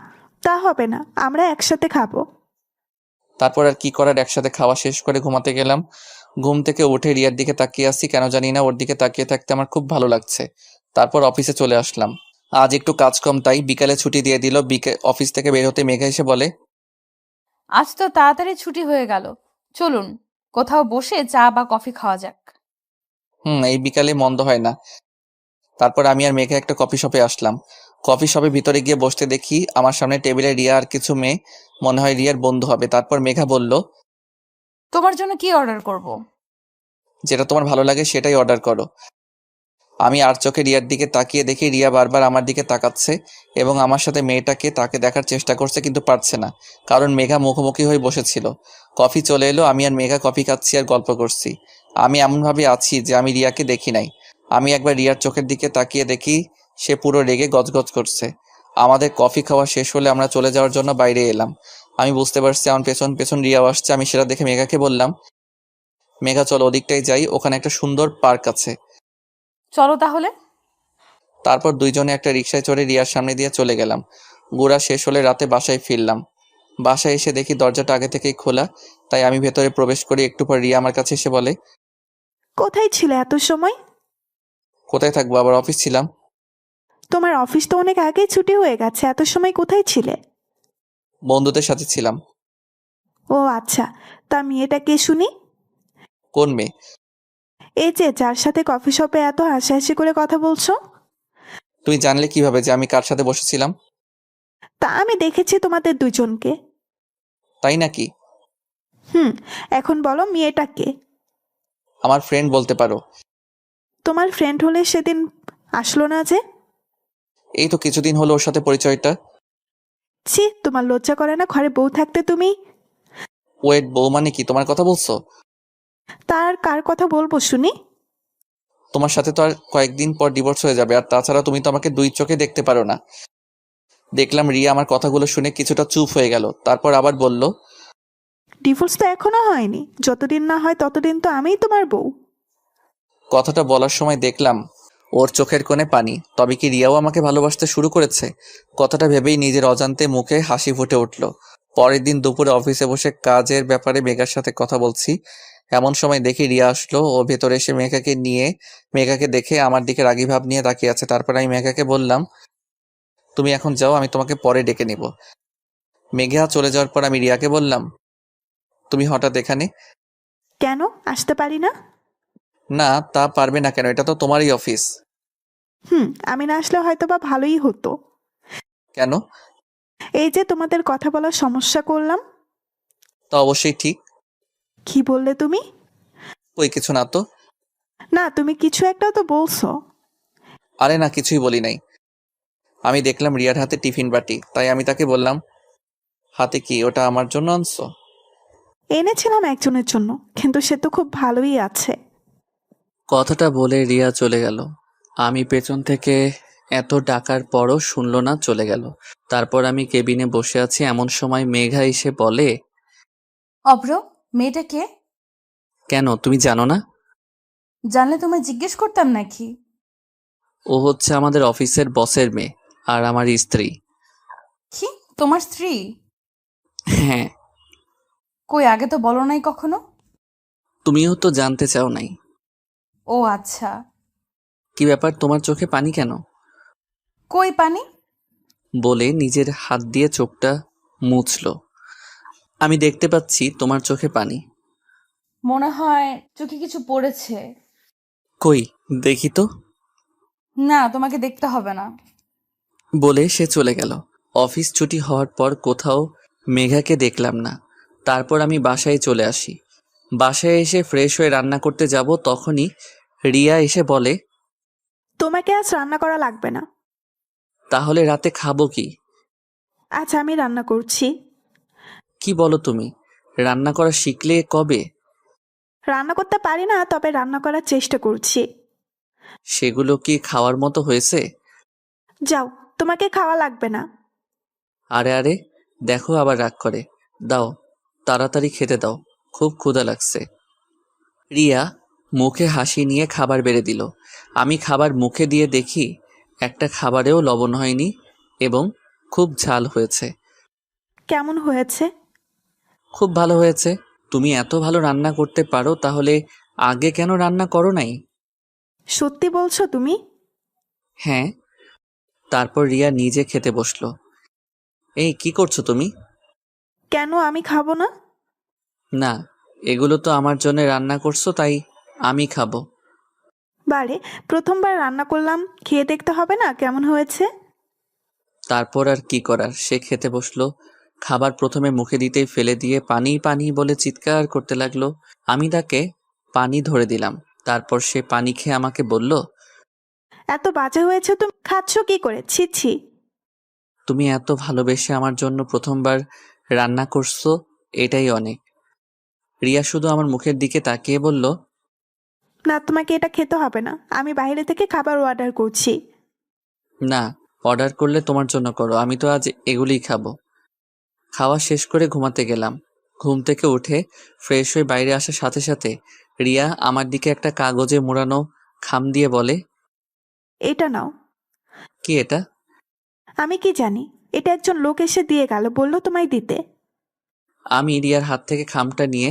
তা হবে না, আমরা একসাথে খাবো। তারপর আর কি করার, একসাথে খাওয়া শেষ করে ঘুমাতে গেলাম। ঘুম থেকে উঠে রিয়ার দিকে তাকিয়ে আসি, কেন জানি না ওর দিকে তাকিয়ে থাকতে আমার খুব ভালো লাগছে। তারপর অফিসে চলে আসলাম। আজ একটু কাজ কম, তাই বিকালে ছুটি দিয়ে দিল। অফিস থেকে বের হতে মেঘা এসে বলে, আজ তো তাড়াতাড়ি ছুটি হয়ে গেল, চলুন কোথাও বসে চা বা কফি খাওয়া যাক। এই বিকালে মন্দ হয় না। তারপর আমি আর মেঘা একটা কফি শপে আসলাম। কফি শপে ভিতরে গিয়ে বসতে দেখি আমার সামনে টেবিলে রিয়া আর কিছু মেয়ে, মনে হয় রিয়ার বন্ধু হবে। তারপর মেঘা বলল, তোমার জন্য কি অর্ডার করব? যেটা তোমার ভালো লাগে সেটাই অর্ডার করো। আমি আর চোখে রিয়ার দিকে তাকিয়ে দেখি রিয়া বারবার আমার দিকে তাকাচ্ছে এবং আমার সাথে মেয়েটাকে তাকে দেখার চেষ্টা করছে, কিন্তু পারছে না, কারণ মেঘা মুখোমুখি হয়ে বসেছিল। কফি চলে এলো, আমি আর মেঘা কফি খাচ্ছি আর গল্প করছি। আমি এমনভাবে আছি যে আমি রিয়াকে দেখি নাই। আমি একবার রিয়ার চোখের দিকে তাকিয়ে দেখি সে পুরো রেগে গজগজ করছে। আমাদের কফি খাওয়া শেষ হলে আমরা চলে যাওয়ার জন্য বাইরে এলাম। আমি বুঝতে পারছি আমার পেছন পেছন রিয়াও আসছে। আমি সেটা দেখে মেঘাকে বললাম, মেঘা চলো ওদিকটাই যাই, ওখানে একটা সুন্দর পার্ক আছে। চলো তাহলে। তারপর দুইজনে একটা রিকশায় চড়ে রিয়ার সামনে দিয়ে চলে গেলাম। ঘোরা শেষ হলে রাতে বাসায় ফিরলাম। বাসায় এসে দেখি দরজাটা আগে থেকেই খোলা, তাই আমি ভেতরে প্রবেশ করি। একটু পর রিয়া আমার কাছে এসে বলে, কোথায় ছিলে এত সময়? কোথায় থাকবো, আবার অফিস ছিলাম। তোমার অফিস তো অনেক আগেই ছুটি হয়ে গেছে, এত সময় কোথায় ছিলে? বন্ধুদের সাথে ছিলাম। ও আচ্ছা, তা মেয়েটা কে শুনি? কোন মেয়ে? এই যে যার সাথে কফি শপে এত হাসাহাসি করে কথা বলছো। তুমি জানলে কিভাবে যে আমি কার সাথে বসেছিলাম? তা আমি দেখেছি তোমাদের দুজনকে। তাই নাকি? হুম। এখন বলো মেয়েটা কে? আমার ফ্রেন্ড বলতে পারো। তোমার ফ্রেন্ড হলে সেদিন আসলো না যে? এই তো কিছুদিন হলো ওর সাথে পরিচয়টা। ছি, তোমার লজ্জা করে না ঘরে বউ থাকতে তুমি? ওয়েট, বউ মানে কি তোমার কথা বলছো? তার কার কথা বলবো শুনি? তোমার সাথে তো আর কয়েকদিন পর ডিভোর্স হয়ে যাবে, আর তাছাড়া তুমি তো আমাকে দুই চোখে দেখতে পারো না। দেখলাম রিয়া আমার কথাগুলো শুনে কিছুটা চুপ হয়ে গেল, তারপর আবার বলল, ডিভোর্স তো এখনো হয়নি, যতদিন না হয় ততদিন তো আমিই তোমার বউ। কথাটা বলার সময় দেখলাম ওর চোখের কোণে পানি। তবে কি রিয়াও আমাকে ভালোবাসতে শুরু করেছে? কথাটা ভেবেই নিজের অজান্তে মুখে হাসি ফুটে উঠল। পরের দিন দুপুরে অফিসে বসে কাজের ব্যাপারে মেঘার সাথে কথা বলছি, এমন সময় দেখি রিয়া আসলো। ও ভেতরে এসে মেঘাকে দেখে আমার দিকে রাগী ভাব নিয়ে তাকিয়ে আছে। তারপর আমি মেঘাকে বললাম, তুমি এখন যাও, আমি তোমাকে পরে ডেকে নিব। মেঘা চলে যাওয়ার পর আমি রিয়াকে বললাম, তুমি হঠাৎ এখানে? কেন আসতে পারি না? না, তা পারবে না কেন? এটা তো তোমারই অফিস। আমি না আসলে হয়তো বা ভালোই হতো। কেন? এই যে তোমাদের কথা বলার সমস্যা করলাম। তা অবশ্যই ঠিক। কি বললে তুমি? ওই কিছু না তো। না, তুমি কিছু একটা তো বলছো। আরে না, কিছুই বলি নাই। আমি দেখলাম রিয়ার হাতে টিফিন বাটি, তাই আমি তাকে বললাম, হাতে কি, ওটা আমার জন্য আনছো? এনেছিলাম একজনের জন্য, কিন্তু সে তো খুব ভালোই আছে। কথাটা বলে রিয়া চলে গেল। আমি পেছন থেকে এত ডাকার পরও শুনলো না, চলে গেল। তারপর আমি কেবিনে বসে আছি, এমন সময় মেঘা এসে বলে, অভ্র, মেয়েটা কে? কেন তুমি জানো না? জানলে তোমায় জিজ্ঞেস করতাম নাকি? ও হচ্ছে আমাদের অফিসের বসের মেয়ে, আর আমার স্ত্রী। কি, তোমার স্ত্রী? হ্যাঁ। কই, আগে তো বলো নাই কখনো। তুমিও তো জানতে চাও নাই। ও আচ্ছা। কি ব্যাপার, তোমার চোখে পানি কেন? কই পানি? বলে নিজের হাত দিয়ে চোখটা মুছলো। আমি দেখতে পাচ্ছি তোমার চোখে পানি। মনে হয় চোখে কিছু পড়েছে। কই দেখি তো। না, তোমাকে দেখতে হবে না। বলে সে চলে গেল। অফিস ছুটি হওয়ার পর কোথাও মেঘাকে দেখলাম না। তারপর আমি বাসায় চলে আসি। বাসায় এসে ফ্রেশ হয়ে রান্না করতে যাব, তখনই রিয়া এসে বলে, তোমাকে আজ রান্না করা লাগবে না। তাহলে রাতে খাবো কি? আচ্ছা, আমি রান্না করছি। কি বলো তুমি? রান্না করা শিখলে কবে? রান্না করতে পারি না, তবে রান্না করার চেষ্টা করছি। সেগুলো কি খাওয়ার মতো হয়েছে? যাও, তোমাকে খাওয়া লাগবে না। আরে আরে, দেখো আবার রাগ করে। দাও, তাড়াতাড়ি খেতে দাও, খুব ক্ষুধা লাগছে। রিয়া মুখে হাসি নিয়ে খাবার বেড়ে দিল। আমি খাবার মুখে দিয়ে দেখি একটা খাবারেও লবণ হয়নি এবং খুব ঝাল হয়েছে। কেমন হয়েছে? খুব ভালো হয়েছে। তুমি এত ভালো রান্না করতে পারো, তাহলে আগে কেন রান্না করো নাই? সত্যি বলছো তুমি? হ্যাঁ। তারপর রিয়া নিজে খেতে বসলো। এই কি করছো তুমি? কেন আমি খাবো না? না, এগুলো তো আমার জন্য রান্না করছো, তাই আমি খাবো। বারে, প্রথমবার রান্না করলাম, খেয়ে দেখতে হবে না কেমন হয়েছে? তারপর আর কি করার, সে খেতে বসলো। খাবার প্রথমে মুখে দিতেই ফেলে দিয়ে পানি পানি বলে চিৎকার করতে লাগলো। আমি তাকে পানি ধরে দিলাম। তারপর সে পানি খেয়ে আমাকে বলল, এত বাজে হয়েছে, তুমি খাচ্ছ কি করে? ছি ছি। তুমি এত ভালোবেসে আমার জন্য প্রথমবার রান্না করছো, এটাই অনেক। রিয়া শুধু আমার মুখের দিকে তাকিয়ে বলল, না, তোমাকে এটা খেতে হবে না, আমি বাইরে থেকে খাবার অর্ডার করছি। না, অর্ডার করলে তোমার জন্য করো, আমি তো আজ এগুলিই খাবো। খাওয়া শেষ করে ঘুমাতে গেলাম। ঘুম থেকে উঠে ফ্রেশ হয়ে বাইরে আসার সাথে সাথে রিয়া আমার দিকে একটা কাগজে মোড়ানো খাম দিয়ে বলে, এটা নাও। কি এটা? আমি কি জানি, এটা একজন লোক এসে দিয়ে গেল, বললো তোমায় দিতে। আমি রিয়ার হাত থেকে খামটা নিয়ে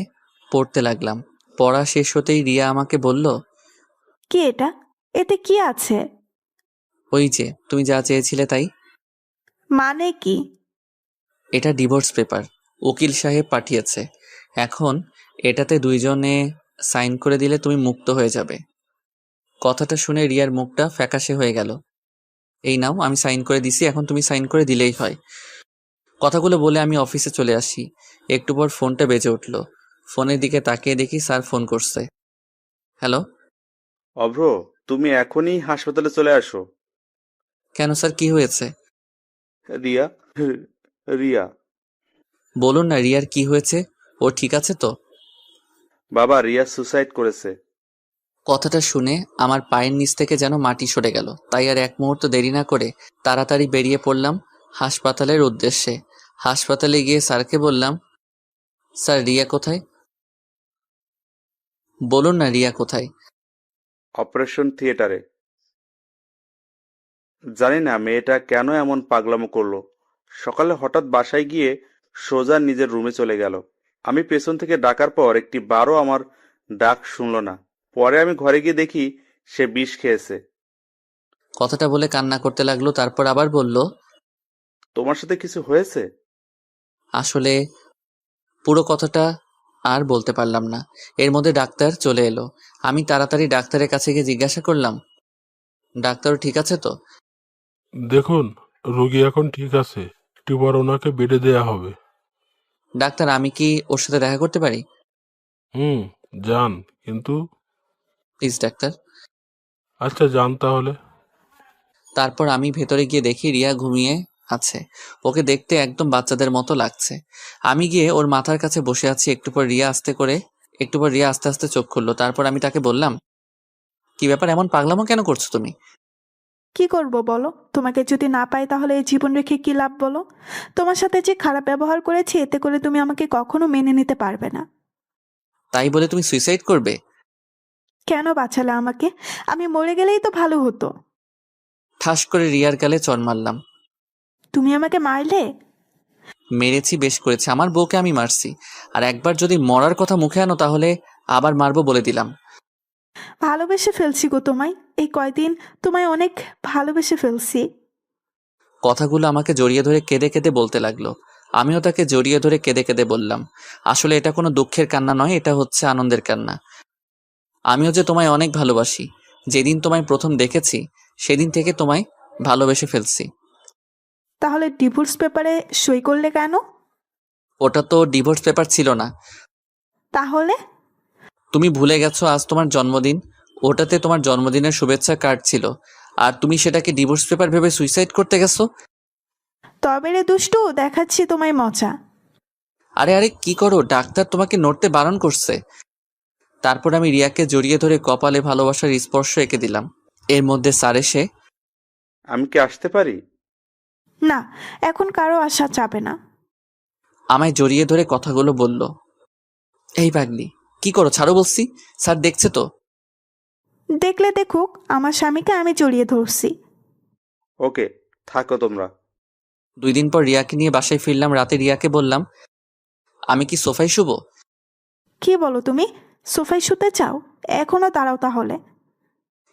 পড়তে লাগলাম। পড়া শেষ হতেই রিয়া আমাকে বলল, কি এটা? এতে কি আছে? ওই যে তুমি যা চেয়েছিলে তাই। মানে কি? এটা ডিভোর্স পেপার, উকিল সাহেব পাঠিয়েছে। এখন এটাতে দুইজনে সাইন করে দিলে তুমি মুক্ত হয়ে যাবে। কথাটা শুনে রিয়ার মুখটা ফ্যাকাশে হয়ে গেল। এই নাও, আমি সাইন করে দিছি, এখন তুমি সাইন করে দিলেই হয়। কথাগুলো বলে আমি অফিসে চলে আসি। একটু পর ফোনটা বেজে উঠল। ফোনের দিকে তাকিয়ে দেখি স্যার ফোন করছে। হ্যালো। অভ্র, তুমি এখনই হাসপাতালে চলে আসো। কেন স্যার, কি হয়েছে? রিয়া, রিয়া। বলুন না, রিয়ার কি হয়েছে? ও ঠিক আছে তো? বাবা, রিয়া সুসাইড করেছে। কথাটা শুনে আমার পায়ের নিচ থেকে যেন মাটি সরে গেল। তাই আর এক মুহূর্ত দেরি না করে তাড়াতাড়ি বেরিয়ে পড়লাম হাসপাতালের উদ্দেশ্যে। হাসপাতালে গিয়ে স্যারকে বললাম, স্যার রিয়া কোথায়? বলুন না, রিয়া কোথায়? অপারেশন থিয়েটারে। জানি না মেয়েটা কেন এমন পাগলামো করলো। সকালে হঠাৎ বাসায় গিয়ে সোজা নিজের রুমে চলে গেল। আমি পেছন থেকে ডাকার পর একটি বারও আমার ডাক শুনলো না। পরে আমি ঘরে গিয়ে দেখি সে বিষ খেয়েছে। কথাটা বলে কান্না করতে লাগলো। তারপর আবার বলল, তোমার সাথে কিছু হয়েছে? আসলে পুরো কথাটা আর বলতে পারলাম না। এর মধ্যে ডাক্তার চলে এলো। আমি তাড়াতাড়ি ডাক্তারের কাছে গিয়ে জিজ্ঞাসা করলাম, ডাক্তারও ঠিক আছে তো? দেখুন, রোগী এখন ঠিক আছে, একটু পর ওনাকে বেডে দেয়া হবে। ডাক্তার, আমি কি ওর সাথে দেখা করতে পারি? যান, কিন্তু প্লিজ ডাক্তার। আচ্ছা, যান তাহলে। তারপর আমি ভেতরে গিয়ে দেখি রিয়া ঘুমিয়ে আছে। ওকে দেখতে একদম বাচ্চাদের মতো লাগছে। আমি গিয়ে ওর মাথার কাছে বসে আছি। একটু পর রিয়া আস্তে আস্তে চোখ খুললো। তারপর আমি তাকে বললাম, কি ব্যাপার, এমন পাগলামো কেন করছো তুমি? কি করব বলো? তোমাকে যদি না পাই তাহলে এই জীবন রেখে কি লাভ বলো? তোমার সাথে যে খারাপ ব্যবহার করেছি এতে করে তুমি আমাকে কখনো মেনে নিতে পারবে না। তাই বলে তুমি সুইসাইড করবে? কেন বাঁচালে আমাকে? আমি মরে গেলেই তো ভালো হতো। ঠাস করে রিয়ার গালে চড় মারলাম। তুমি আমাকে মারলে? মেরেছি, বেশ করেছি। আমার বউকে আমি মারছি। আর একবার যদি মরার কথা মুখে আনো তাহলে আবার মারবো বলে দিলাম। ভালোবেসে ফেলছি গো তোমায়। এই কয়দিন তোমায় অনেক ভালোবেসে ফেলছি। কথাগুলো আমাকে জড়িয়ে ধরে কেঁদে কেঁদে বলতে লাগলো। আমিও তাকে জড়িয়ে ধরে কেঁদে কেঁদে বললাম, আসলে এটা কোনো দুঃখের কান্না নয়, এটা হচ্ছে আনন্দের কান্না। আমিও যে তোমায় অনেক ভালোবাসি। যেদিন তোমায় প্রথম দেখেছি সেদিন থেকে তোমায় ভালোবেসে ফেলছি। তাহলে ডিভোর্স পেপারে সই করলে কেন? ওটা তো ডিভোর্স পেপার ছিল না। তাহলে? তুমি ভুলে গেছো আজ তোমার জন্মদিন। ওটাতে তোমার জন্মদিনের শুভেচ্ছা কার্ড ছিল, আর তুমি সেটাকে ডিভোর্স পেপার ভেবে সুইসাইড করতে গেছো। তবে রে দুষ্টু, দেখাচ্ছি তোমায় মজা। আরে আরে, কি করো? ডাক্তার তোমাকে নড়তে বারণ করছে। তারপর আমি রিয়াকে জড়িয়ে ধরে কপালে ভালোবাসার স্পর্শ এঁকে দিলাম। এর মধ্যে স্যার এসে, আমি কি আসতে পারি? না, এখন কারো আসা যাবে না। আমায় জড়িয়ে ধরে কথাগুলো বলল। এই পাগলি, কি করো? ছাড়ো বলছি। স্যার দেখছে তো। দেখলে দেখুক, আমার স্বামীকে আমি জড়িয়ে ধরছি। ওকে, থাকো তোমরা। 2 দিন পর রিয়াকে নিয়ে বাসায় ফিরলাম। রাতে রিয়াকে বললাম, আমি কি সোফায় শুবো? কি বলো তুমি? সোফায় শুতে চাও? এখনো দাঁড়াও তাহলে।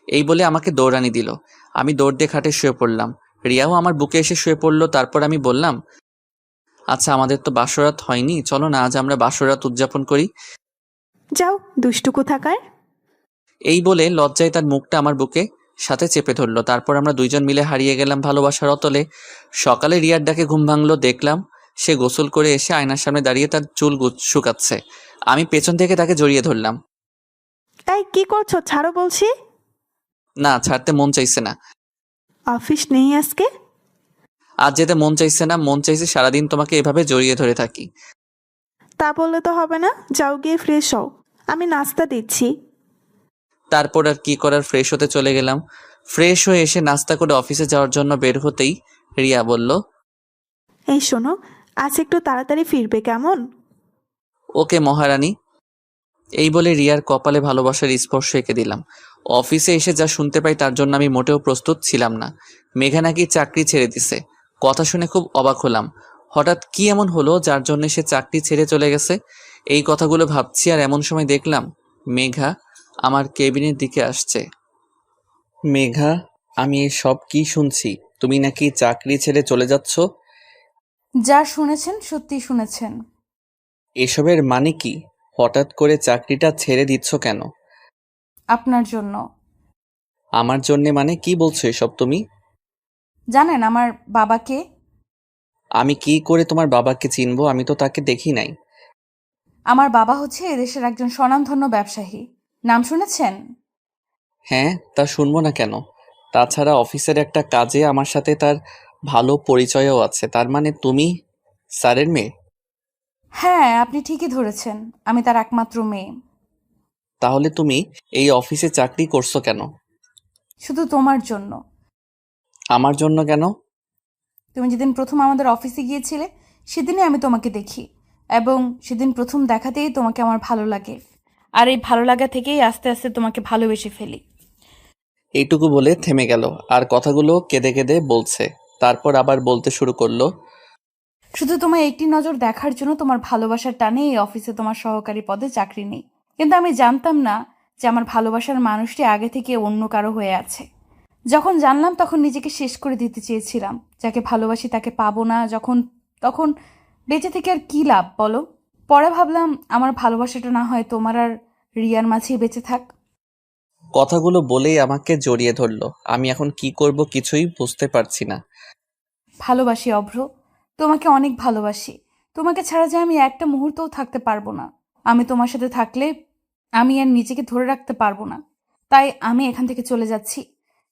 এই বলে আমাকে দৌড়ানি দিল। আমি দৌড় দিয়ে খাটে শুয়ে পড়লাম। রিয়াও আমার বুকে এসে শুয়ে পড়লো। তারপর আমি বললাম, আচ্ছা আমাদের তো বাসরাত হয়নি, চলো না আজ আমরা বাসরাত উদযাপন করি। যাও দুষ্টু কোথাকার। এই বলে লজ্জায় তার মুখটা আমার বুকে সাথে চেপে ধরলো। তারপর আমরা দুইজন মিলে হারিয়ে গেলাম ভালোবাসার অতলে। সকালে রিয়ার ডাকে ঘুম ভাঙলো। দেখলাম সে গোসল করে এসে আয়নার সামনে দাঁড়িয়ে তার চুল শুকাচ্ছে। আমি পেছন থেকে তাকে জড়িয়ে ধরলাম। এই কি করছো? ছাড়ো বলছি। না, ছাড়তে মন চাইছে না। অফিস নেই আজকে? আজ যেতে মন চাইছে না, মন চাইছে সারাদিন তোমাকে এভাবে জড়িয়ে ধরে থাকি। তা বললে তো হবে না, যাও গিয়ে ফ্রেশ হও, আমি নাস্তা দিচ্ছি। তারপর আর কি করার, ফ্রেশ হতে চলে গেলাম। ফ্রেশ হয়ে এসে নাস্তা করে অফিসে যাওয়ার জন্য বের হতেই রিয়া বলল, এই শোনো, আজ একটু তাড়াতাড়ি ফিরবে কেমন? ওকে মহারানী। এই বলে রিয়ার কপালে ভালোবাসার স্পর্শ এঁকে দিলাম। অফিসে এসে যা শুনতে পাই তার জন্য আমি মোটেও প্রস্তুত ছিলাম না। মেঘা নাকি চাকরি ছেড়ে দিছে। কথা শুনে খুব অবাক হলাম। হঠাৎ কি এমন হলো যার জন্য সে চাকরি ছেড়ে চলে গেছে? এই কথাগুলো ভাবছি আর এমন সময় দেখলাম মেঘা আমার কেবিনের দিকে আসছে। মেঘা, আমি সব কি শুনছি? তুমি নাকি চাকরি ছেড়ে চলে যাচ্ছ? যা শুনেছেন সত্যি শুনেছেন। এসবের মানে কি? হঠাৎ করে চাকরিটা ছেড়ে দিচ্ছ কেন? আপনার জন্য। আমার জন্যে মানে কি বলছো এসব তুমি? জানেন আমার বাবাকে? আমি কি করে তোমার বাবাকে চিনবো? আমি তো তাকে দেখি নাই। আমার বাবা হচ্ছে এদেশের একজন স্বনামধন্য ব্যবসায়ী। নাম শুনেছেন? হ্যাঁ, তা শুনবো না কেন? তাছাড়া অফিসের একটা কাজে আমার সাথে তার ভালো পরিচয়ও আছে। তার মানে তুমি স্যারের মেয়ে? হ্যাঁ, আপনি ঠিকই ধরেছেন। আমি তার একমাত্র মেয়ে। তাহলে তুমি এই অফিসে চাকরি করছো কেন? শুধু তোমার জন্য। আমার জন্য কেন? তুমি যেদিন প্রথম আমাদের অফিসে গিয়েছিলে সেদিনই আমি তোমাকে দেখি, এবং সেদিন প্রথম দেখাতেই তোমাকে আমার ভালো লাগে। আর এই ভালো লাগা থেকেই আস্তে আস্তে তোমাকে ভালোবেসে ফেলি। এইটুকু বলে থেমে গেল, আর কথাগুলো কেঁদে কেঁদে বলছে। তারপর আবার বলতে শুরু করলো। শুধু তোমার একটি নজর দেখার জন্য তোমার ভালোবাসার টানে এই অফিসে তোমার সহকারী পদে চাকরি নেই। কিন্তু আমি জানতাম না যে আমার ভালোবাসার মানুষটি আগে থেকে অন্য কারো হয়ে আছে। যখন জানলাম তখন নিজেকে শেষ করে দিতে চেয়েছিলাম। যাকে ভালোবাসি তাকে পাবো না যখন, তখন বেঁচে থেকে আর কি লাভ বলো? পরে ভাবলাম আমার ভালোবাসাটা না হয় তোমার আর রিয়ার মাঝেই বেঁচে থাক। কথাগুলো বলেই আমাকে জড়িয়ে ধরলো। আমি এখন কি করব কিছুই বুঝতে পারছি না। ভালোবাসি অভ্র, তোমাকে অনেক ভালোবাসি। তোমাকে ছাড়া যে আমি একটা মুহূর্তও থাকতে পারবো না। আমি তোমার সাথে থাকলে আমি আর নিজেকে ধরে রাখতে পারবো না। তাই আমি এখান থেকে চলে যাচ্ছি।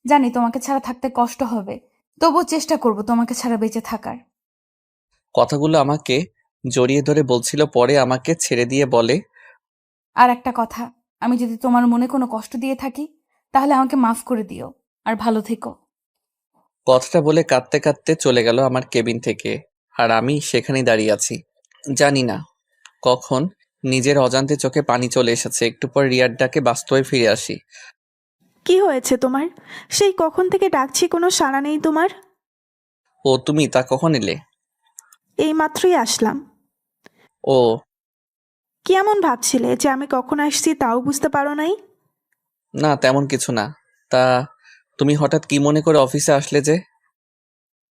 জানি তোমাকে ছাড়া থাকতে কষ্ট হবে, তবুও চেষ্টা করব তোমাকে ছাড়া বেঁচে থাকার। কথাগুলো আমাকে জড়িয়ে ধরে বলছিল, পরে আমাকে ছেড়ে দিয়ে বলে, আর একটা কথা, আমি যদি তোমার মনে কোনো কষ্ট দিয়ে থাকি তাহলে আমাকে মাফ করে দিও। আর ভালো থেকো। কথাটা বলে কাঁদতে কাঁদতে চলে গেল আমার কেবিন থেকে। আর আমি সেখানেই দাঁড়িয়ে আছি। জানি না কখন নিজের অজান্তে চোখে পানি চলে এসেছে। একটু পর রিয়ার ডাকে বাস্তবে ফিরে আসি। কি হয়েছে তোমার? সেই কখন থেকে ডাকছি, কোনো সাড়া নেই তোমার। ও তুমি, তা কখন এলে? এই মাত্রই আসলাম। ও, কি এমন ভাবছিলে যে আমি কখন আসছি তাও বুঝতে পারো নাই? না তেমন কিছু না। তা তুমি হঠাৎ কি মনে করে অফিসে আসলে যে?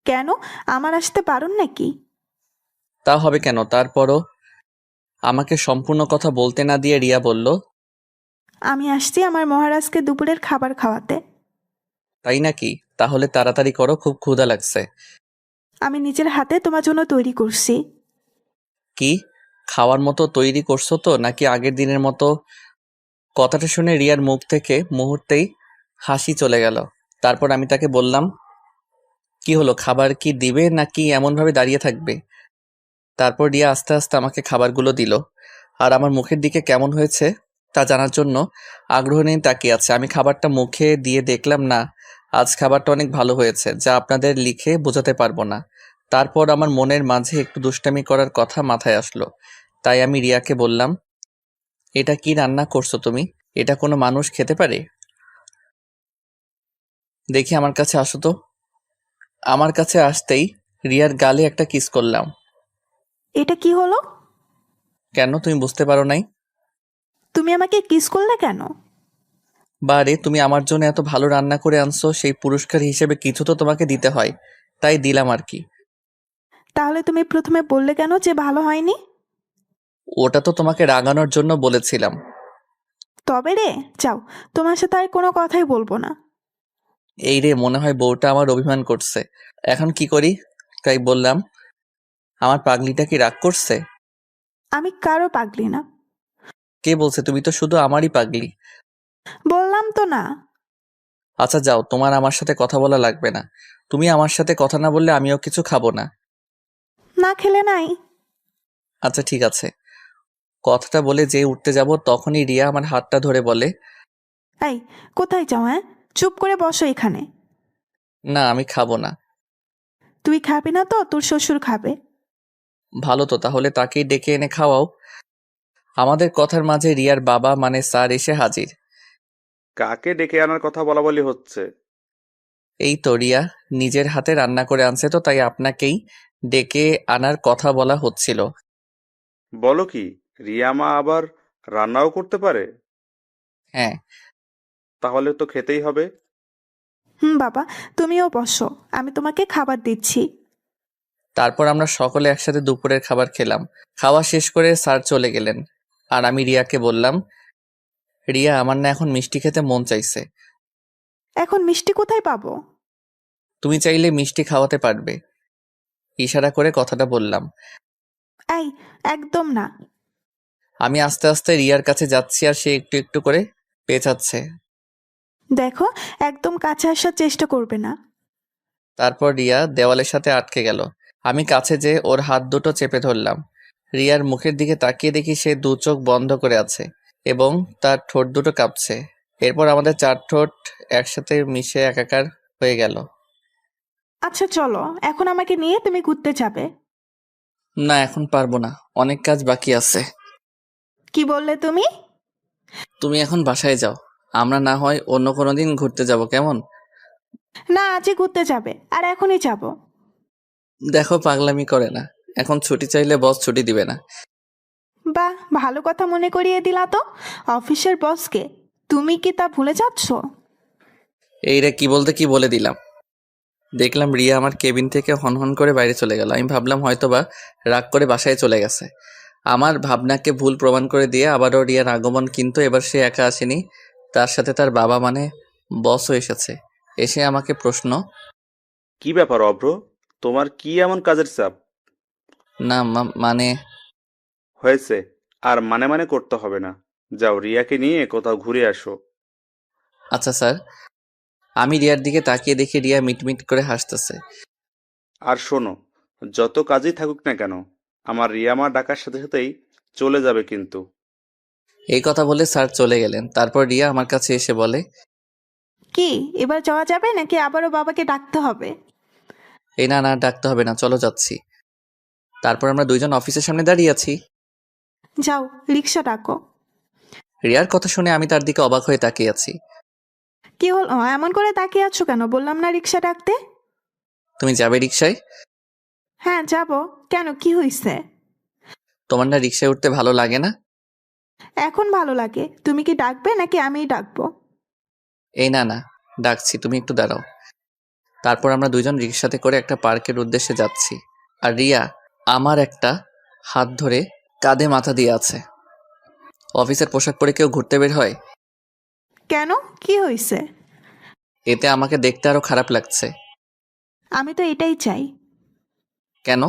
কেন, আমার আসতে পারুন নাকি? তা হবে কেন? তারপরও আমাকে সম্পূর্ণ কথা বলতে না দিয়ে রিয়া বলল, আমি আসছি আমার মহারাজকে দুপুরের খাবার খাওয়াতে। তাই নাকি? তাহলে তাড়াতাড়ি করো, খুব ক্ষুধা লাগছে। আমি নিজের হাতে তোমার জন্য তৈরি করছি। কি খাওয়ার মতো তৈরি করছো তো, নাকি আগের দিনের মতো? কথাটা শুনে রিয়ার মুখ থেকে মুহূর্তেই হাসি চলে গেল। তারপর আমি তাকে বললাম, কি হলো, খাবার কি দিবে নাকি এমন ভাবে দাঁড়িয়ে থাকবে? তারপর রিয়া আস্তে আস্তে আমাকে খাবারগুলো দিল। আর আমার মুখের দিকে কেমন হয়েছে তা জানার জন্য আগ্রহ নিয়ে তাকিয়ে আছে। আমি খাবারটা মুখে দিয়ে দেখলাম, না, আজ খাবারটা অনেক ভালো হয়েছে, যা আপনাদের লিখে বোঝাতে পারবো না। তারপর আমার মনের মাঝে একটু দুষ্টামি করার কথা মাথায় আসলো। তাই আমি রিয়াকে বললাম, এটা কি রান্না করছো তুমি? এটা কোনো মানুষ খেতে পারে? দেখি আমার কাছে আসো তো। আমার কাছে আসতেই রিয়ার গালে একটা কিস করলাম। এটা কি হলো? কেন, তুমি বুঝতে পারো নাই? তুমি আমাকে কিস করলে কেন? বারে, তুমি আমার জন্য এত ভালো রান্না করে আনছো, সেই পুরস্কার হিসেবে কিছু তো তোমাকে দিতে হয়, তাই দিলাম আর কি। তাহলে তুমি প্রথমে বললে কেন যে ভালো হয়নি? ওটা তো তোমাকে রাগানোর জন্য বলেছিলাম। তবে রে, যাও, তোমার সাথে আর কোনো কথাই বলবো না। এই রে, মনে হয় বউটা আমার অভিমান করছে। এখন কি করি? তাই বললাম, আমার পাগলিটা কি রাগ করছে? আমি কারো পাগলি না। কে বলছে? তুমি তো শুধু আমারই পাগলি। বললাম তো না। আচ্ছা যাও, তোমার আমার সাথে কথা বলা লাগবে না। তুমি আমার সাথে কথা না বললে আমিও কিছু খাবো না। না খেলে নাই। আচ্ছা ঠিক আছে। কথাটা বলে যে উঠতে যাব তখনই রিয়া আমার হাতটা ধরে বলে, এই, কোথায় যাও? হ্যাঁ, চুপ করে বসো এখানে। না আমি খাবো না। তুই খাবি না তো তোর শ্বশুর খাবে। ভালো তো, তাহলে তাকেই ডেকে এনে খাওয়াও। আমাদের কথার মাঝে রিয়ার বাবা মানে স্যার এসে হাজির। কাকে ডেকে আনার কথা বলা বলি হচ্ছে? এই তো রিয়া নিজের হাতে রান্না করে আনছে, তো তাই আপনাকেই ডেকে আনার কথা বলা হচ্ছিল। বলো কি, রিয়া মা আবার রান্নাও করতে পারে? হ্যাঁ। তাহলে তো খেতেই হবে। বাবা, তুমিও বসো, আমি তোমাকে খাবার দিচ্ছি। তারপর আমরা সকলে একসাথে দুপুরের খাবার খেলাম। খাওয়া শেষ করে স্যার চলে গেলেন, আর আমি রিয়াকে বললাম, রিয়া, আমার না এখন মিষ্টি খেতে মন চাইছে। এখন মিষ্টি কোথায় পাবো? তুমি চাইলে মিষ্টি খাওয়াতে পারবে। ইশারা করে কথাটা বললাম। এই, একদম না। আমি আস্তে আস্তে রিয়ার কাছে যাচ্ছি, আর সে একটু একটু করে পেঁচাচ্ছে। দেখো, একদম কাছে আসার চেষ্টা করবে না। তারপর রিয়া দেওয়ালের সাথে আটকে গেল। আমি কাছে যেয়ে ওর হাত দুটো চেপে ধরলাম। রিয়ার মুখের দিকে তাকিয়ে দেখি সে দু চোখ বন্ধ করে আছে এবং তার ঠোঁট দুটো কাঁপছে। এরপর আমাদের চার ঠোঁট একসাথে মিশে একাকার হয়ে গেল। আচ্ছা চলো, এখন আমাকে নিয়ে তুমি ঘুরতে যাবে। না, এখন পারবো না, অনেক কাজ বাকি আছে। কি বললে তুমি? তুমি এখন বাসায় যাও, আমরা না হয় অন্য কোনো দিন ঘুরতে যাব, কেমন? না, আজই ঘুরতে যাবে, আর এখনই যাব। দেখো, পাগলামি করে না, এখন ছুটি চাইলে বস ছুটি দিবে না। বাহ, ভালো কথা মনে করিয়ে দিলা তো। অফিসের বসকে তুমি কি তা ভুলে যাচ্ছ? এই রে, কি বলতে কি বলে দিলাম। দেখলাম রিয়া আমার কেবিন থেকে হনহন করে বাইরে চলে গেল। আমি ভাবলাম হয়তোবা রাগ করে বাসায় চলে গেছে। আমার ভাবনাকে ভুল প্রমাণ করে দিয়ে আবারও রিয়ার আগমন, কিন্তু এবার সে একা আসেনি, তার সাথে তার বাবা মানে বসও এসেছে। এসে আমাকে প্রশ্ন, কি ব্যাপার অভ্র, তোমার কি এমন কাজের চাপ? না মানে হয়েছে, আর মানে মানে করতে হবে না। যাও, রিয়াকে নিয়ে কোথাও ঘুরে আসো। আচ্ছা স্যার। আমি রিয়ার দিকে তাকিয়ে দেখি রিয়া মিটমিট করে হাসতেছে। আর শোনো, যত কাজই থাকুক না কেন, আমার রিয়া মা ডাকার সাথে সাথেই চলে যাবে কিন্তু। এই কথা বলে স্যার চলে গেলেন। তারপর রিয়া আমার কাছে এসে বলে, কি, এবার যাওয়া যাবে নাকি আবারও বাবাকে ডাকতে হবে? এই না না, ডাকতে হবে না, চলো যাচ্ছি। তারপর আমরা দুইজন অফিসের সামনে দাঁড়িয়ে আছি। যাও, রিক্সা ডাকো। রিয়ার কথা শুনে আমি তার দিকে অবাক হয়ে তাকিয়ে আছি। কি হলো, এমন করে তাকিয়ে আছো কেন? বললাম না রিক্সা ডাকতে। তুমি যাবে রিক্সায়? হ্যাঁ যাব। কেন, কি হয়েছে? তোমার না রিক্সায় উঠতে ভালো লাগে না? এখন ভালো লাগে। তুমি কি ডাকবে নাকি আমিই ডাকবো? এই না না, ডাকছি, তুমি একটু দাঁড়াও। তারপর আমরা দুইজন রিক্সাতে করে একটা পার্কের উদ্দেশ্যে যাচ্ছি, আর রিয়া আমার একটা হাত ধরে কাঁধে মাথা দিয়ে আছে। অফিসের পোশাক পরে কেউ ঘুরতে বের হয়? কেন, কি হয়েছে? এতে আমাকে দেখতে আরো খারাপ লাগছে। আমি তো এটাই চাই। কেন?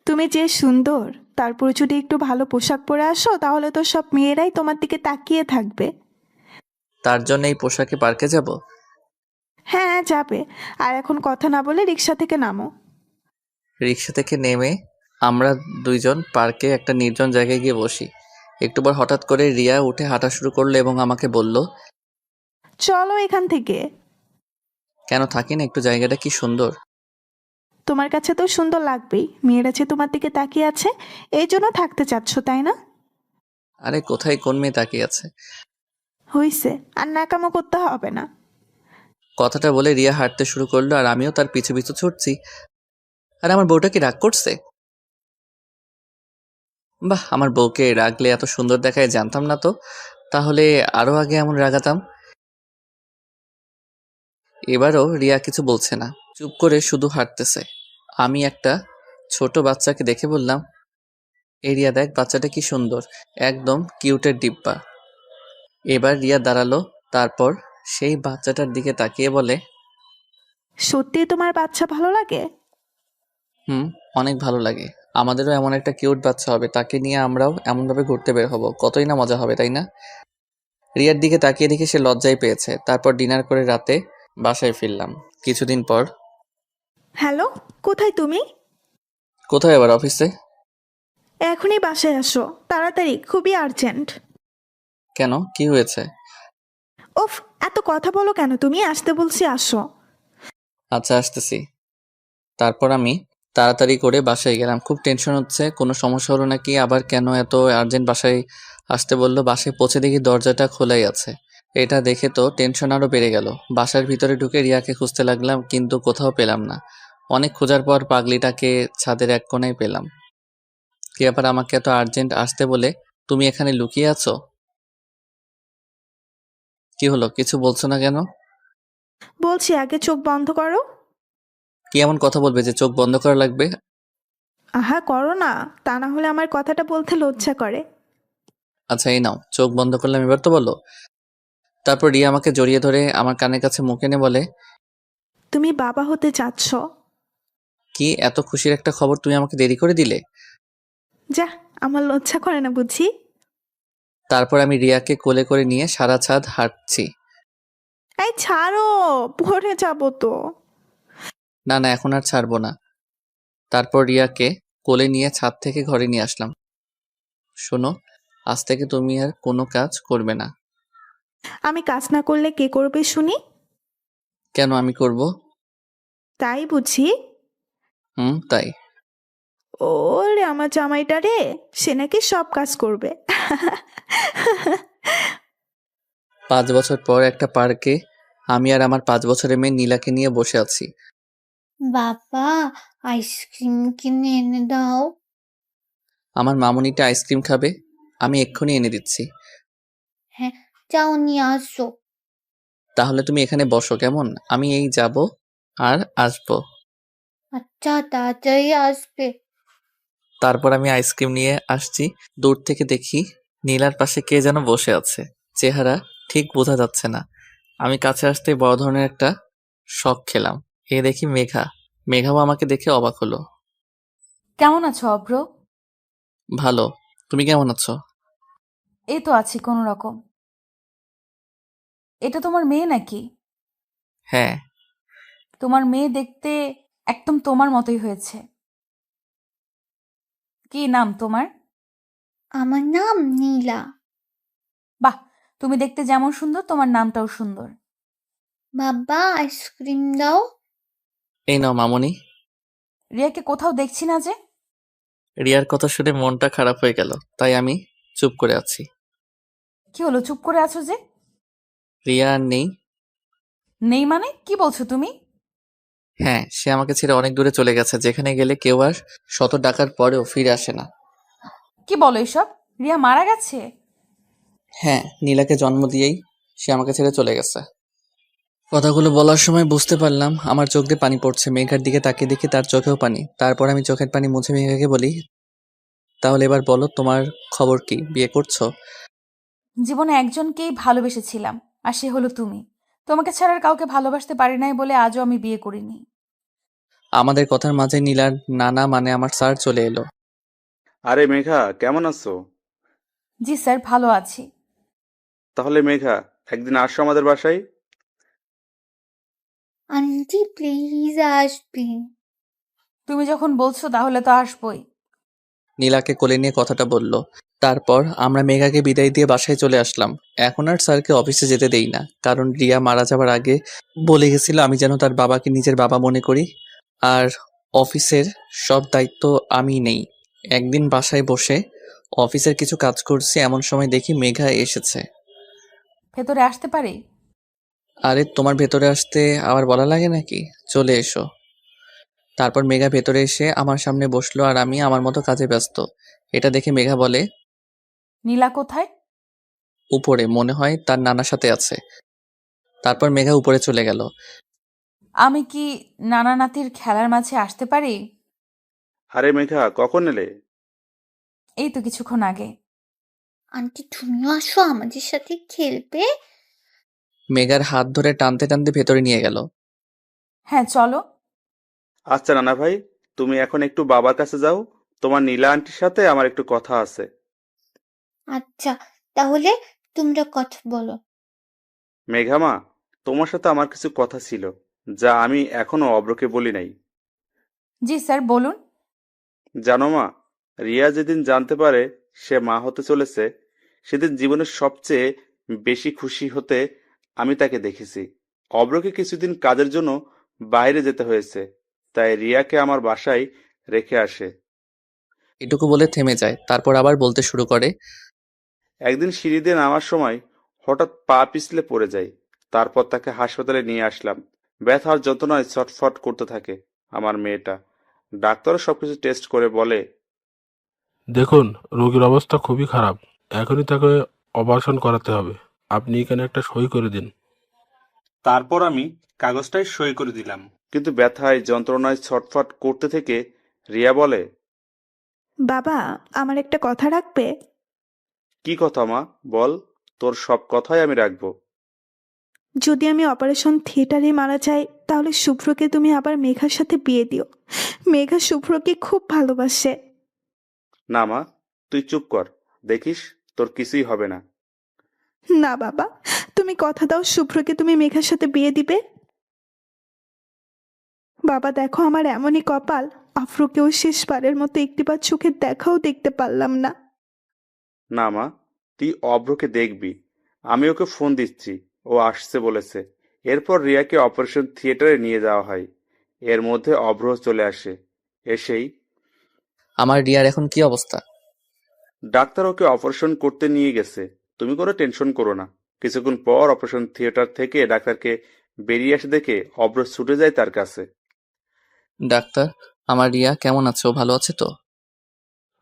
তুমি যে সুন্দর, তারপর যদি একটু ভালো পোশাক পরে আসো, তাহলে তো সব মেয়েরাই তোমার দিকে তাকিয়ে থাকবে। তার জন্য এই পোশাকে পার্কে যাব? হ্যাঁ যাবে। আর এখন কথা না বলে রিক্সা থেকে নামো। রিক্সা থেকে নেমে আমরা দুইজন পার্কে একটা নির্জন জায়গায় গিয়ে বসি। একটু পর হঠাৎ করে রিয়া উঠে হাঁটা শুরু করলো এবং আমাকে বলল, চলো এখান থেকে। কেন, থাকি না একটু, জায়গাটা কি সুন্দর। তোমার কাছে তো সুন্দর লাগবেই, মেয়েরা যে তোমার দিকে তাকিয়ে আছে, এই জন্য থাকতে চাচ্ছ, তাই না? আরে কোথায় কোন মেয়ে তাকিয়ে আছে? হইছে, আর ন্যাকামো করতে হবে না। কথাটা বলে রিয়া হাঁটতে শুরু করলো, আর আমিও তার পিছু পিছু ছুটছি। আর আমার বউটা কি রাগ করছে? বাহ, আমার বউকে রাগলে এত সুন্দর দেখায় জানতাম না তো। তাহলে আরো আগে এমন রাগাতাম। এবারও রিয়া কিছু বলছে না, চুপ করে শুধু হাঁটতেছে। আমি একটা ছোট বাচ্চাকে দেখে বললাম, এই রিয়া দেখ, বাচ্চাটা কি সুন্দর, একদম কিউটের ডিব্বা। এবার রিয়া দাঁড়ালো, তারপর সেই বাচ্চাটার দিকে তাকিয়ে বলে, সত্যি তোমার বাচ্চা ভালো লাগে? হুম, অনেক ভালো লাগে। আমাদেরও এমন একটা কিউট বাচ্চা হবে, তাকে নিয়ে আমরাও এমনভাবে ঘুরতে বের হব, কতই না মজা হবে, তাই না? রিয়ার দিকে তাকিয়ে দেখে সে লজ্জায় পেয়েছে। তারপর ডিনার করে রাতে বাসায় ফিরলাম। কিছুদিন পর, হ্যালো, কোথায় তুমি? কোথায় আবার? অফিসে। এখনই বাসায় আসো, তাড়াতাড়ি, খুবই আর্জেন্ট। কেন, কি হয়েছে? উফ, এত কথা বলো কেন তুমি? আসতে বলছি, আসো। আচ্ছা, আসতেছি। তারপর আমি তাড়াতাড়ি করে বাসায় গেলাম। খুব টেনশন হচ্ছে, কোনো সমস্যা হলো নাকি, আবার কেন এত আর্জেন্ট বাসায় আসতে বললো। বাসায় পৌঁছে দেখি দরজাটা খোলাই আছে। এটা দেখে তো টেনশন আরো বেড়ে গেল। বাসার ভিতরে ঢুকে রিয়াকে খুঁজতে লাগলাম, কিন্তু কোথাও পেলাম না। অনেক খোঁজার পর পাগলিটাকে ছাদের এক কোণায় পেলাম। কি ব্যাপার, আমাকে এত আর্জেন্ট আসতে বলে তুমি এখানে লুকিয়ে আছো? কি হলো, কিছু বলছো না কেন? বলছি আগে চোখ বন্ধ করো। কি এমন কথা বলবে যে চোখ বন্ধ করা লাগবে? আহা করো না, তা না হলে আমার কথাটা বলতে লজ্জা করে। আচ্ছা এই নাও, চোখ বন্ধ করলাম, এবার তো বলো। তারপর রিয়া আমাকে জড়িয়ে ধরে আমার কানের কাছে মুখ এনে বলে, তুমি বাবা হতে চাচ্ছ? কি এত খুশির একটা খবর তুমি আমাকে দেরি করে দিলে? যা, আমার লজ্জা করে না বুঝি। তারপর আমি রিয়াকে কোলে করে নিয়ে সারা ছাদ হাঁটছি। এই ছাড়ো, পড়ে যাবো তো। না না, এখন আর ছাড়বো না। তারপর রিয়াকে কোলে নিয়ে ছাদ থেকে ঘরে নিয়ে আসলাম। শোনো, আজ থেকে তুমি আর কোনো কাজ করবে না। আমি কাজ না করলে কে করবে শুনি? কেন আমি করব? তাই বুঝি? তাই। ওরে আমার জামাইটা রে, সে নাকি সব কাজ করবে। 5 বছর পর একটা পার্কে আমি আর আমার 5 বছরের মেয়ে নীলাকে নিয়ে বসে আছি। বাবা, আইসক্রিম কিনে এনে দাও। আমার মামুনিটা আইসক্রিম খাবে, আমি এক্ষুনি এনে দিচ্ছি। হ্যাঁ, যাও নিয়ে আসো। তাহলে তুমি এখানে বসো কেমন, আমি এই যাব আর আসবো। আচ্ছা, তাড়াতাড়ি আসবে। তারপর আমি আইসক্রিম নিয়ে আসছি। দূর থেকে দেখি নীলার পাশে কে যেন বসে আছে, চেহারা ঠিক বোঝা যাচ্ছে না। আমি কাছে আসতে বড় ধরনের একটা শক খেলাম। দেখি মেঘা। মেঘাও আমাকে দেখে অবাক হলো। কেমন আছো অভ্র? ভালো, তুমি কেমন আছো? এই তো আছি কোনো রকম। এটা তোমার মেয়ে নাকি? হ্যাঁ। তোমার মেয়ে দেখতে একদম তোমার মতোই হয়েছে। কি নাম তোমার? আমার নাম নীলা। বাহ, তুমি দেখতে যেমন সুন্দর তোমার নামটাও সুন্দর। বাবা, আইসক্রিম দাও। এই নাও মামুনি। রিয়াকে কোথাও দেখছি না যে। রিয়ার কথা শুনে মনটা খারাপ হয়ে গেল, তাই আমি চুপ করে আছি। কি হলো, চুপ করে আছো যে? রিয়া আর নেই। নেই মানে কি বলছো তুমি? হ্যাঁ, সে আমাকে ছেড়ে অনেক দূরে চলে গেছে, যেখানে গেলে কেউ আর শত ডাকার পরেও ফিরে আসে না। কি বলো এসব? রিয়া মারা গেছে? হ্যাঁ, নীলাকে জন্ম দিয়েই সে আমাকে ছেড়ে চলে গেছে। কথাগুলো বলার সময় বুঝতে পারলাম আমার চোখ দিয়ে পানি পড়ছে। মেঘার দিকে তাকিয়ে দেখি তার চোখেও পানি। তারপর আমি চোখের পানি মুছে মেঘাকে বলি, তাহলে এবার বলো তোমার খবর কি, বিয়ে করছো? জীবনে একজনকেই ভালোবেসেছিলাম, আর সে হলো তুমি। তোমাকে ছাড়া আর কাউকে ভালোবাসতে পারি নাই বলে আজও আমি বিয়ে করিনি। আমাদের কথার মাঝে নীলার নানা মানে আমার স্যার চলে এলো। আরে মেঘা, কেমন আছো? জি স্যার, ভালো আছি। তাহলে মেঘা, একদিন আসো আমাদের বাসায়। আন্টি প্লিজ আসবে। তুমি যখন বলছো তাহলে তো আসবই। নীলাকে কোলে নিয়ে কথাটা বলল। তারপর আমরা মেঘাকে বিদায় দিয়ে বাসায় চলে আসলাম। এখন আর স্যারকে অফিসে যেতে দেই না, কারণ রিয়া মারা যাবার আগে বলে গেছিল আমি যেন তার বাবাকে নিজের বাবা মনে করি, আর অফিসের সব দায়িত্ব আমি নেই। একদিন বাসায় বসে অফিসের কিছু কাজ করছি, এমন সময় দেখি মেঘা এসেছে। ভেতরে আসতে পারি? আরে তোমার ভেতরে আসতে আবার বলা লাগে নাকি, চলে এসো। তারপর মেঘা ভেতরে এসে আমার সামনে বসলো আর আমি আমার মতো কাজে ব্যস্ত। এটা দেখে মেঘা বলে, নীলা কোথায়? উপরে, মনে হয় তার নানার সাথে আছে। তারপর মেঘা উপরে চলে গেল। আমি কি নানা নাতির খেলার মাঝে আসতে পারি? আরে মেঘা, কখন এলে? এই তো কিছুক্ষণ আগে। আন্টি তুমিও আসো, আমাদের সাথে খেলবে। মেঘার হাত ধরে টানতে টানতে ভেতরে নিয়ে গেল। হ্যাঁ চলো। আচ্ছা নানা ভাই, তুমি এখন একটু বাবার কাছে যাও, তোমার নীলা আন্টির সাথে আমার একটু কথা আছে। আচ্ছা, তাহলে তোমরা কথা বলো। মেঘা মা, তোমার সাথে আমার কিছু কথা ছিল, যা আমি এখনো অব্রকে বলি নাই। জি স্যার, বলুন। জানো মা, রিয়া যেদিন জানতে পারে সে মা হতে চলেছে, সেদিন জীবনের সবচেয়ে বেশি খুশি হতে আমি তাকে দেখেছি। অব্রকে কিছুদিন কাজের জন্য বাইরে যেতে হয়েছে, তাই রিয়াকে আমার বাসায় রেখে আসে। এটুকু বলে থেমে যায়, তারপর আবার বলতে শুরু করে, একদিন সিঁড়ি দিয়ে নামার সময় হঠাৎ পা পিছলে পড়ে যায়। তারপর তাকে হাসপাতালে নিয়ে আসলাম। ব্যথার যন্ত্রণায় ছটফট করতে থাকে আমার মেয়েটা। ডাক্তারও সবকিছু টেস্ট করে বলে, দেখুন, রোগীর অবস্থা খুবই খারাপ, এখনই তাকে অপারেশন করাতে হবে। আপনি এখানে একটা সই করে দিন। তারপর আমি কাগজটায় সই করে দিলাম। কিন্তু ব্যথায় যন্ত্রণায় ছটফট করতে থেকে রিয়া বলে, বাবা, আমার একটা কথা রাখবে? কি কথা মা, বল। তোর সব কথাই আমি রাখবো। যদি আমি অপারেশন থিয়েটারে মারা যাই, তাহলে শুভ্রকে তুমি আবার মেঘার সাথে বিয়ে দিও। মেঘা শুভ্রকে খুব ভালোবাসে। না মা, তুই চুপ কর, দেখিস তোর কিছুই হবে না। না বাবা, তুমি কথা দাও শুভ্রকে তুমি মেঘার সাথে বিয়ে দিবে। বাবা দেখো, আমার এমনই কপাল, আফ্রোকেও শেষবারের মতো একটিবার চোখের দেখাও দেখতে পারলাম না। না মা, তুই অভ্রকে দেখবি। আমি ওকে ফোন দিচ্ছি, ও আসছে বলেছে। এরপর রিয়াকে অপারেশন থিয়েটারে নিয়ে যাওয়া হয়। এর মধ্যে অভ্র চলে আসে। এসেই আমার রিয়ার এখন কি অবস্থা? ডাক্তার ওকে অপারেশন করতে নিয়ে গেছে, তুমি কোনো টেনশন করো না। কিছুক্ষণ পর অপারেশন থিয়েটার থেকে ডাক্তারকে বেরিয়ে আসে দেখে অভ্র ছুটে যায় তার কাছে। ডাক্তার, আমার রিয়া কেমন আছে? ও ভালো আছে তো?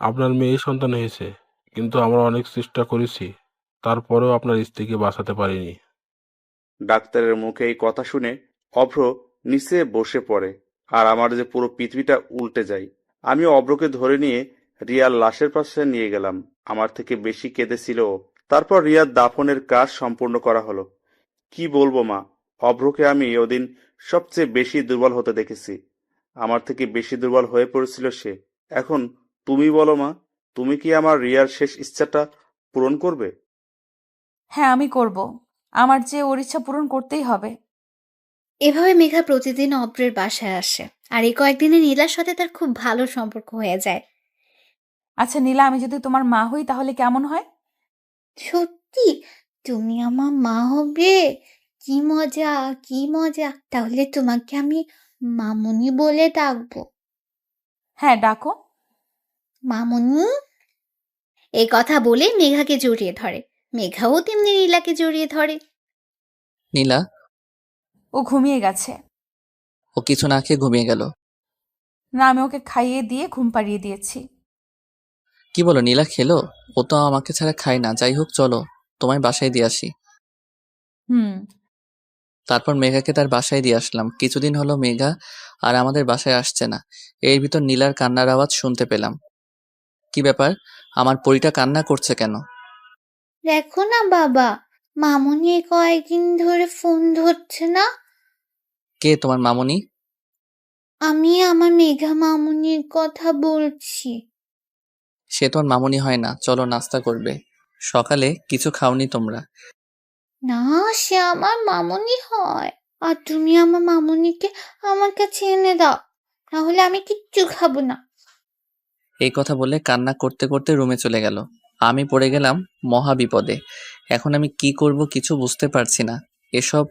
আপনার মেয়ে সন্তান হয়েছে, কিন্তু আমরা অনেক চেষ্টা করেছি, তারপরেও আপনার স্ত্রীকে বাঁচাতে পারিনি। ডাক্তারের মুখে এই কথা শুনে অভ্র নিচে বসে পড়ে, আর আমার যে পুরো পৃথিবীটা উল্টে যায়। আমি অভ্রকে ধরে নিয়ে রিয়ার লাশের পাশে নিয়ে গেলাম। আমার থেকে বেশি কেঁদেছিল ও। তারপর রিয়ার দাফনের কাজ সম্পূর্ণ করা হলো। কি বলবো মা, অভ্রকে আমি ওদিন সবচেয়ে বেশি দুর্বল হতে দেখেছি। আমার থেকে বেশি দুর্বল হয়ে পড়েছিল সে। এখন তুমি বলো মা, তুমি কি আমার রিয়ার শেষ ইচ্ছাটা পূরণ করবে? হ্যাঁ, আমি করব। আমার যে ওর ইচ্ছা পূরণ করতেই হবে। এভাবে মেঘা প্রতিদিন অব্রের বাসায় আসে, আর এই কয়েকদিনে নীলার সাথে তার খুব ভালো সম্পর্ক হয়ে যায়। আচ্ছা নীলা, আমি যদি তোমার মা হই তাহলে কেমন হয়? সত্যি তুমি আমার মা হবে? কি মজা, কি মজা! তাহলে তোমাকে আমি মামুনি বলে ডাকবো। হ্যাঁ, ডাকো। মামুনি। এই কথা বলে মেঘাকে জড়িয়ে ধরে। মেঘাও তেমনি নীলাকে জড়িয়ে ধরে। নীলা? ও ঘুমিয়ে গেছে। ও কিছু না খেয়ে ঘুমিয়ে গেল? না, আমি ওকে খাইয়ে দিয়ে ঘুম পাড়িয়ে দিয়েছি। কি বলো, নীলা খেলো? ও তো আমাকে ছাড়া খায় না। যাই হোক, চলো তোমায় বাসায় দিয়ে আসি। হুম। তারপর মেঘাকে তার বাসায় দিয়ে আসলাম। কিছুদিন হলো মেঘা আর আমাদের বাসায় আসছে না। এর ভিতর নীলার কান্নার আওয়াজ শুনতে পেলাম। কি ব্যাপার, আমার পরীটা কান্না করছে কেন? দেখো না বাবা, মামুনি এই কয়েকদিন ধরে ফোন ধরছে না। কে তোমার মামুনি? আমি আমার মেঘা মামুনির কথা বলছি। সে তোমার মামুনি হয় না। চলো নাস্তা করবে। সকালে কিছু খাওনি তোমরা? না, সে আমার মামুনি হয়। আর তুমি আমার মামুনিকে আমার কাছে এনে দাও, নাহলে আমি কিচ্ছু খাবো না। এই কথা বলে কান্না করতে করতে রুমে চলে গেল। আমি পড়ে গেলাম মহা বিপদে। এখন আমি কি করব কিছু বুঝতে পারছি না। এসব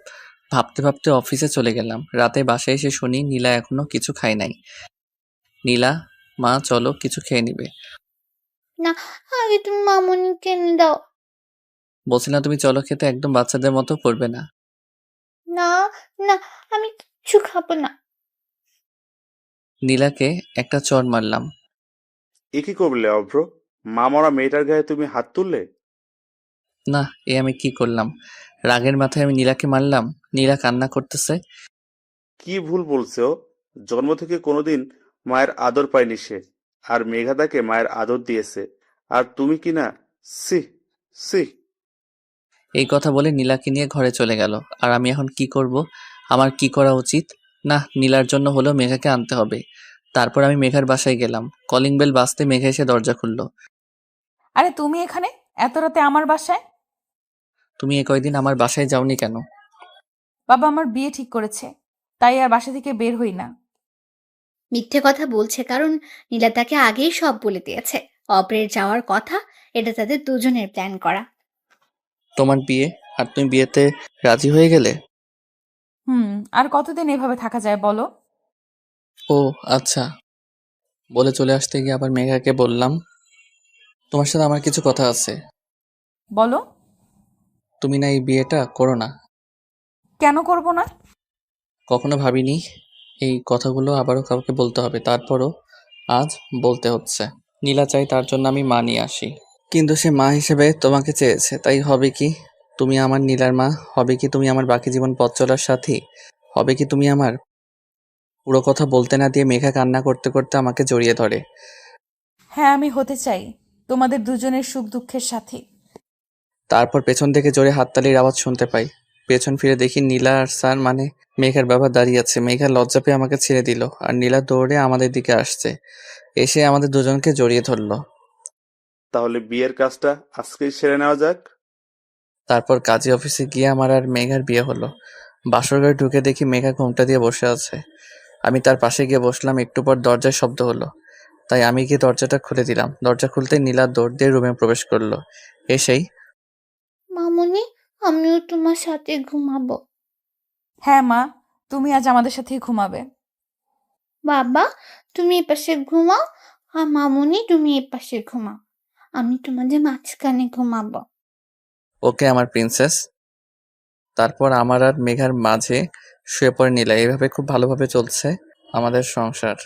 ভাবতে ভাবতে অফিসে চলে গেলাম। রাতে বাসায় এসে শুনি নীলা এখনো কিছু খায় নাই। নীলা, মা চলো কিছু খেয়ে নিবে। না, আগে তুমি মামুনিকে এনে দাও। বলছিলাম তুমি চলো খেতে, একদম বাচ্চাদের মতো করবে না। না, না, আমি কিচ্ছু খাবো না। নীলাকে একটা চড় মারলাম। এ কি করলে অভ্র? মা মরা মেয়েটার গায়ে তুমি হাত তুললে? না, এ আমি কি করলাম? রাগের মাথায় আমি নীলাকে মারলাম। নীলা কান্না করতেছে। কি ভুল বলছে ও? জন্ম থেকে কোনোদিন মায়ের আদর পায়নি সে, আর মেঘা তাকে মায়ের আদর দিয়েছে, আর তুমি কি না? সি, সি। এই কথা বলে নীলাকে নিয়ে ঘরে চলে গেল। আর আমি এখন কি করব? আমার কি করা উচিত? না, নীলার জন্য হলেও মেঘাকে আনতে হবে। তারপর আমি মেঘার বাসায় গেলাম। কলিং বেল বাজতে মেঘা এসে দরজা খুলল। আরে তুমি এখানে এত রাতে আমার বাসায়? তুমি এ কয়দিন আমার বাসায় যাওনি কেন? বাবা আমার বিয়ে ঠিক করেছে, তাই আর বাসা থেকে বের হই না। মিথ্যে কথা বলছে, কারণ নীলা তাকে আগেই সব বলে দিয়েছে। অব্রের যাওয়ার কথা, এটা তাদের দুজনের প্ল্যান করা। তোমার বিয়ে, আর তুমি বিয়েতে রাজি হয়ে গেলে? হুম, আর কতদিন এভাবে থাকা যায় বলো? ও আচ্ছা। বলে চলে আসতে গিয়ে আবার মেঘাকে বললাম, তোমার সাথে আমার কিছু কথা আছে। বলো। তুমি না এই বিয়েটা করো না? কেন করব না? কখনো ভাবিনি এই কথাগুলো আবারও কাউকে বলতে হবে, তারপরও আজ বলতে হচ্ছে। নীলা চাই তার জন্য আমি মা নিয়ে আসি, কিন্তু সে মা হিসেবে তোমাকে চেয়েছে, তাই হবে কি? তুমি আমার নীলার মা? হবে কি তুমি আমার বাকি জীবন পথ চলার সাথী? হবে কি তুমি আমার? পুরো কথা বলতে না দিয়ে মেঘা কান্না করতে করতে আমাকে জড়িয়ে ধরে। হ্যাঁ, আমি হতে চাই তোমাদের দুজনের সুখ দুঃখের সাথী। তারপর পেছন থেকে জোরে হাততালির আওয়াজ শুনতে পাই। পেছন ফিরে দেখি নীলা আর স্যার মানে মেঘার বাবা দাঁড়িয়ে আছে। মেঘা লজ্জা পেয়ে আমাকে ছেড়ে দিল আর নীলা দৌড়ে আমাদের দিকে আসছে, এসে আমাদের দুজনকে জড়িয়ে ধরলো। তাহলে বিয়ের কাজটা আজকেই সেরে নেওয়া যাক। তারপর কাজী অফিসে গিয়ে আমার আর মেঘার বিয়ে হলো। বাসর ঘরে ঢুকে দেখি মেঘা ঘোমটা দিয়ে বসে আছে। আমি তার পাশে গিয়ে বসলাম। একটু পর দরজায় শব্দ হলো, তাই আমি গিয়ে দরজাটা খুলে দিলাম। দরজা খুলতেই নীলা দৌড় দিয়ে রুমে প্রবেশ করলো। এসেই, মামুনি, আমিও তোমার সাথে ঘুমাবো। হ্যাঁ মা, তুমি আজ আমাদের সাথেই ঘুমাবে। বাবা, তুমি এ পাশে ঘুমাও, আর মামুনি তুমি এ পাশে ঘুমাও। আমি তোমাদের মাঝখানে ঘুমাবো। ওকে আমার প্রিন্সেস। তারপর আমার আর মেঘার মাঝে শুয়ে পড়ে নীলা। এইভাবে খুব ভালোভাবে চলছে আমাদের সংসার।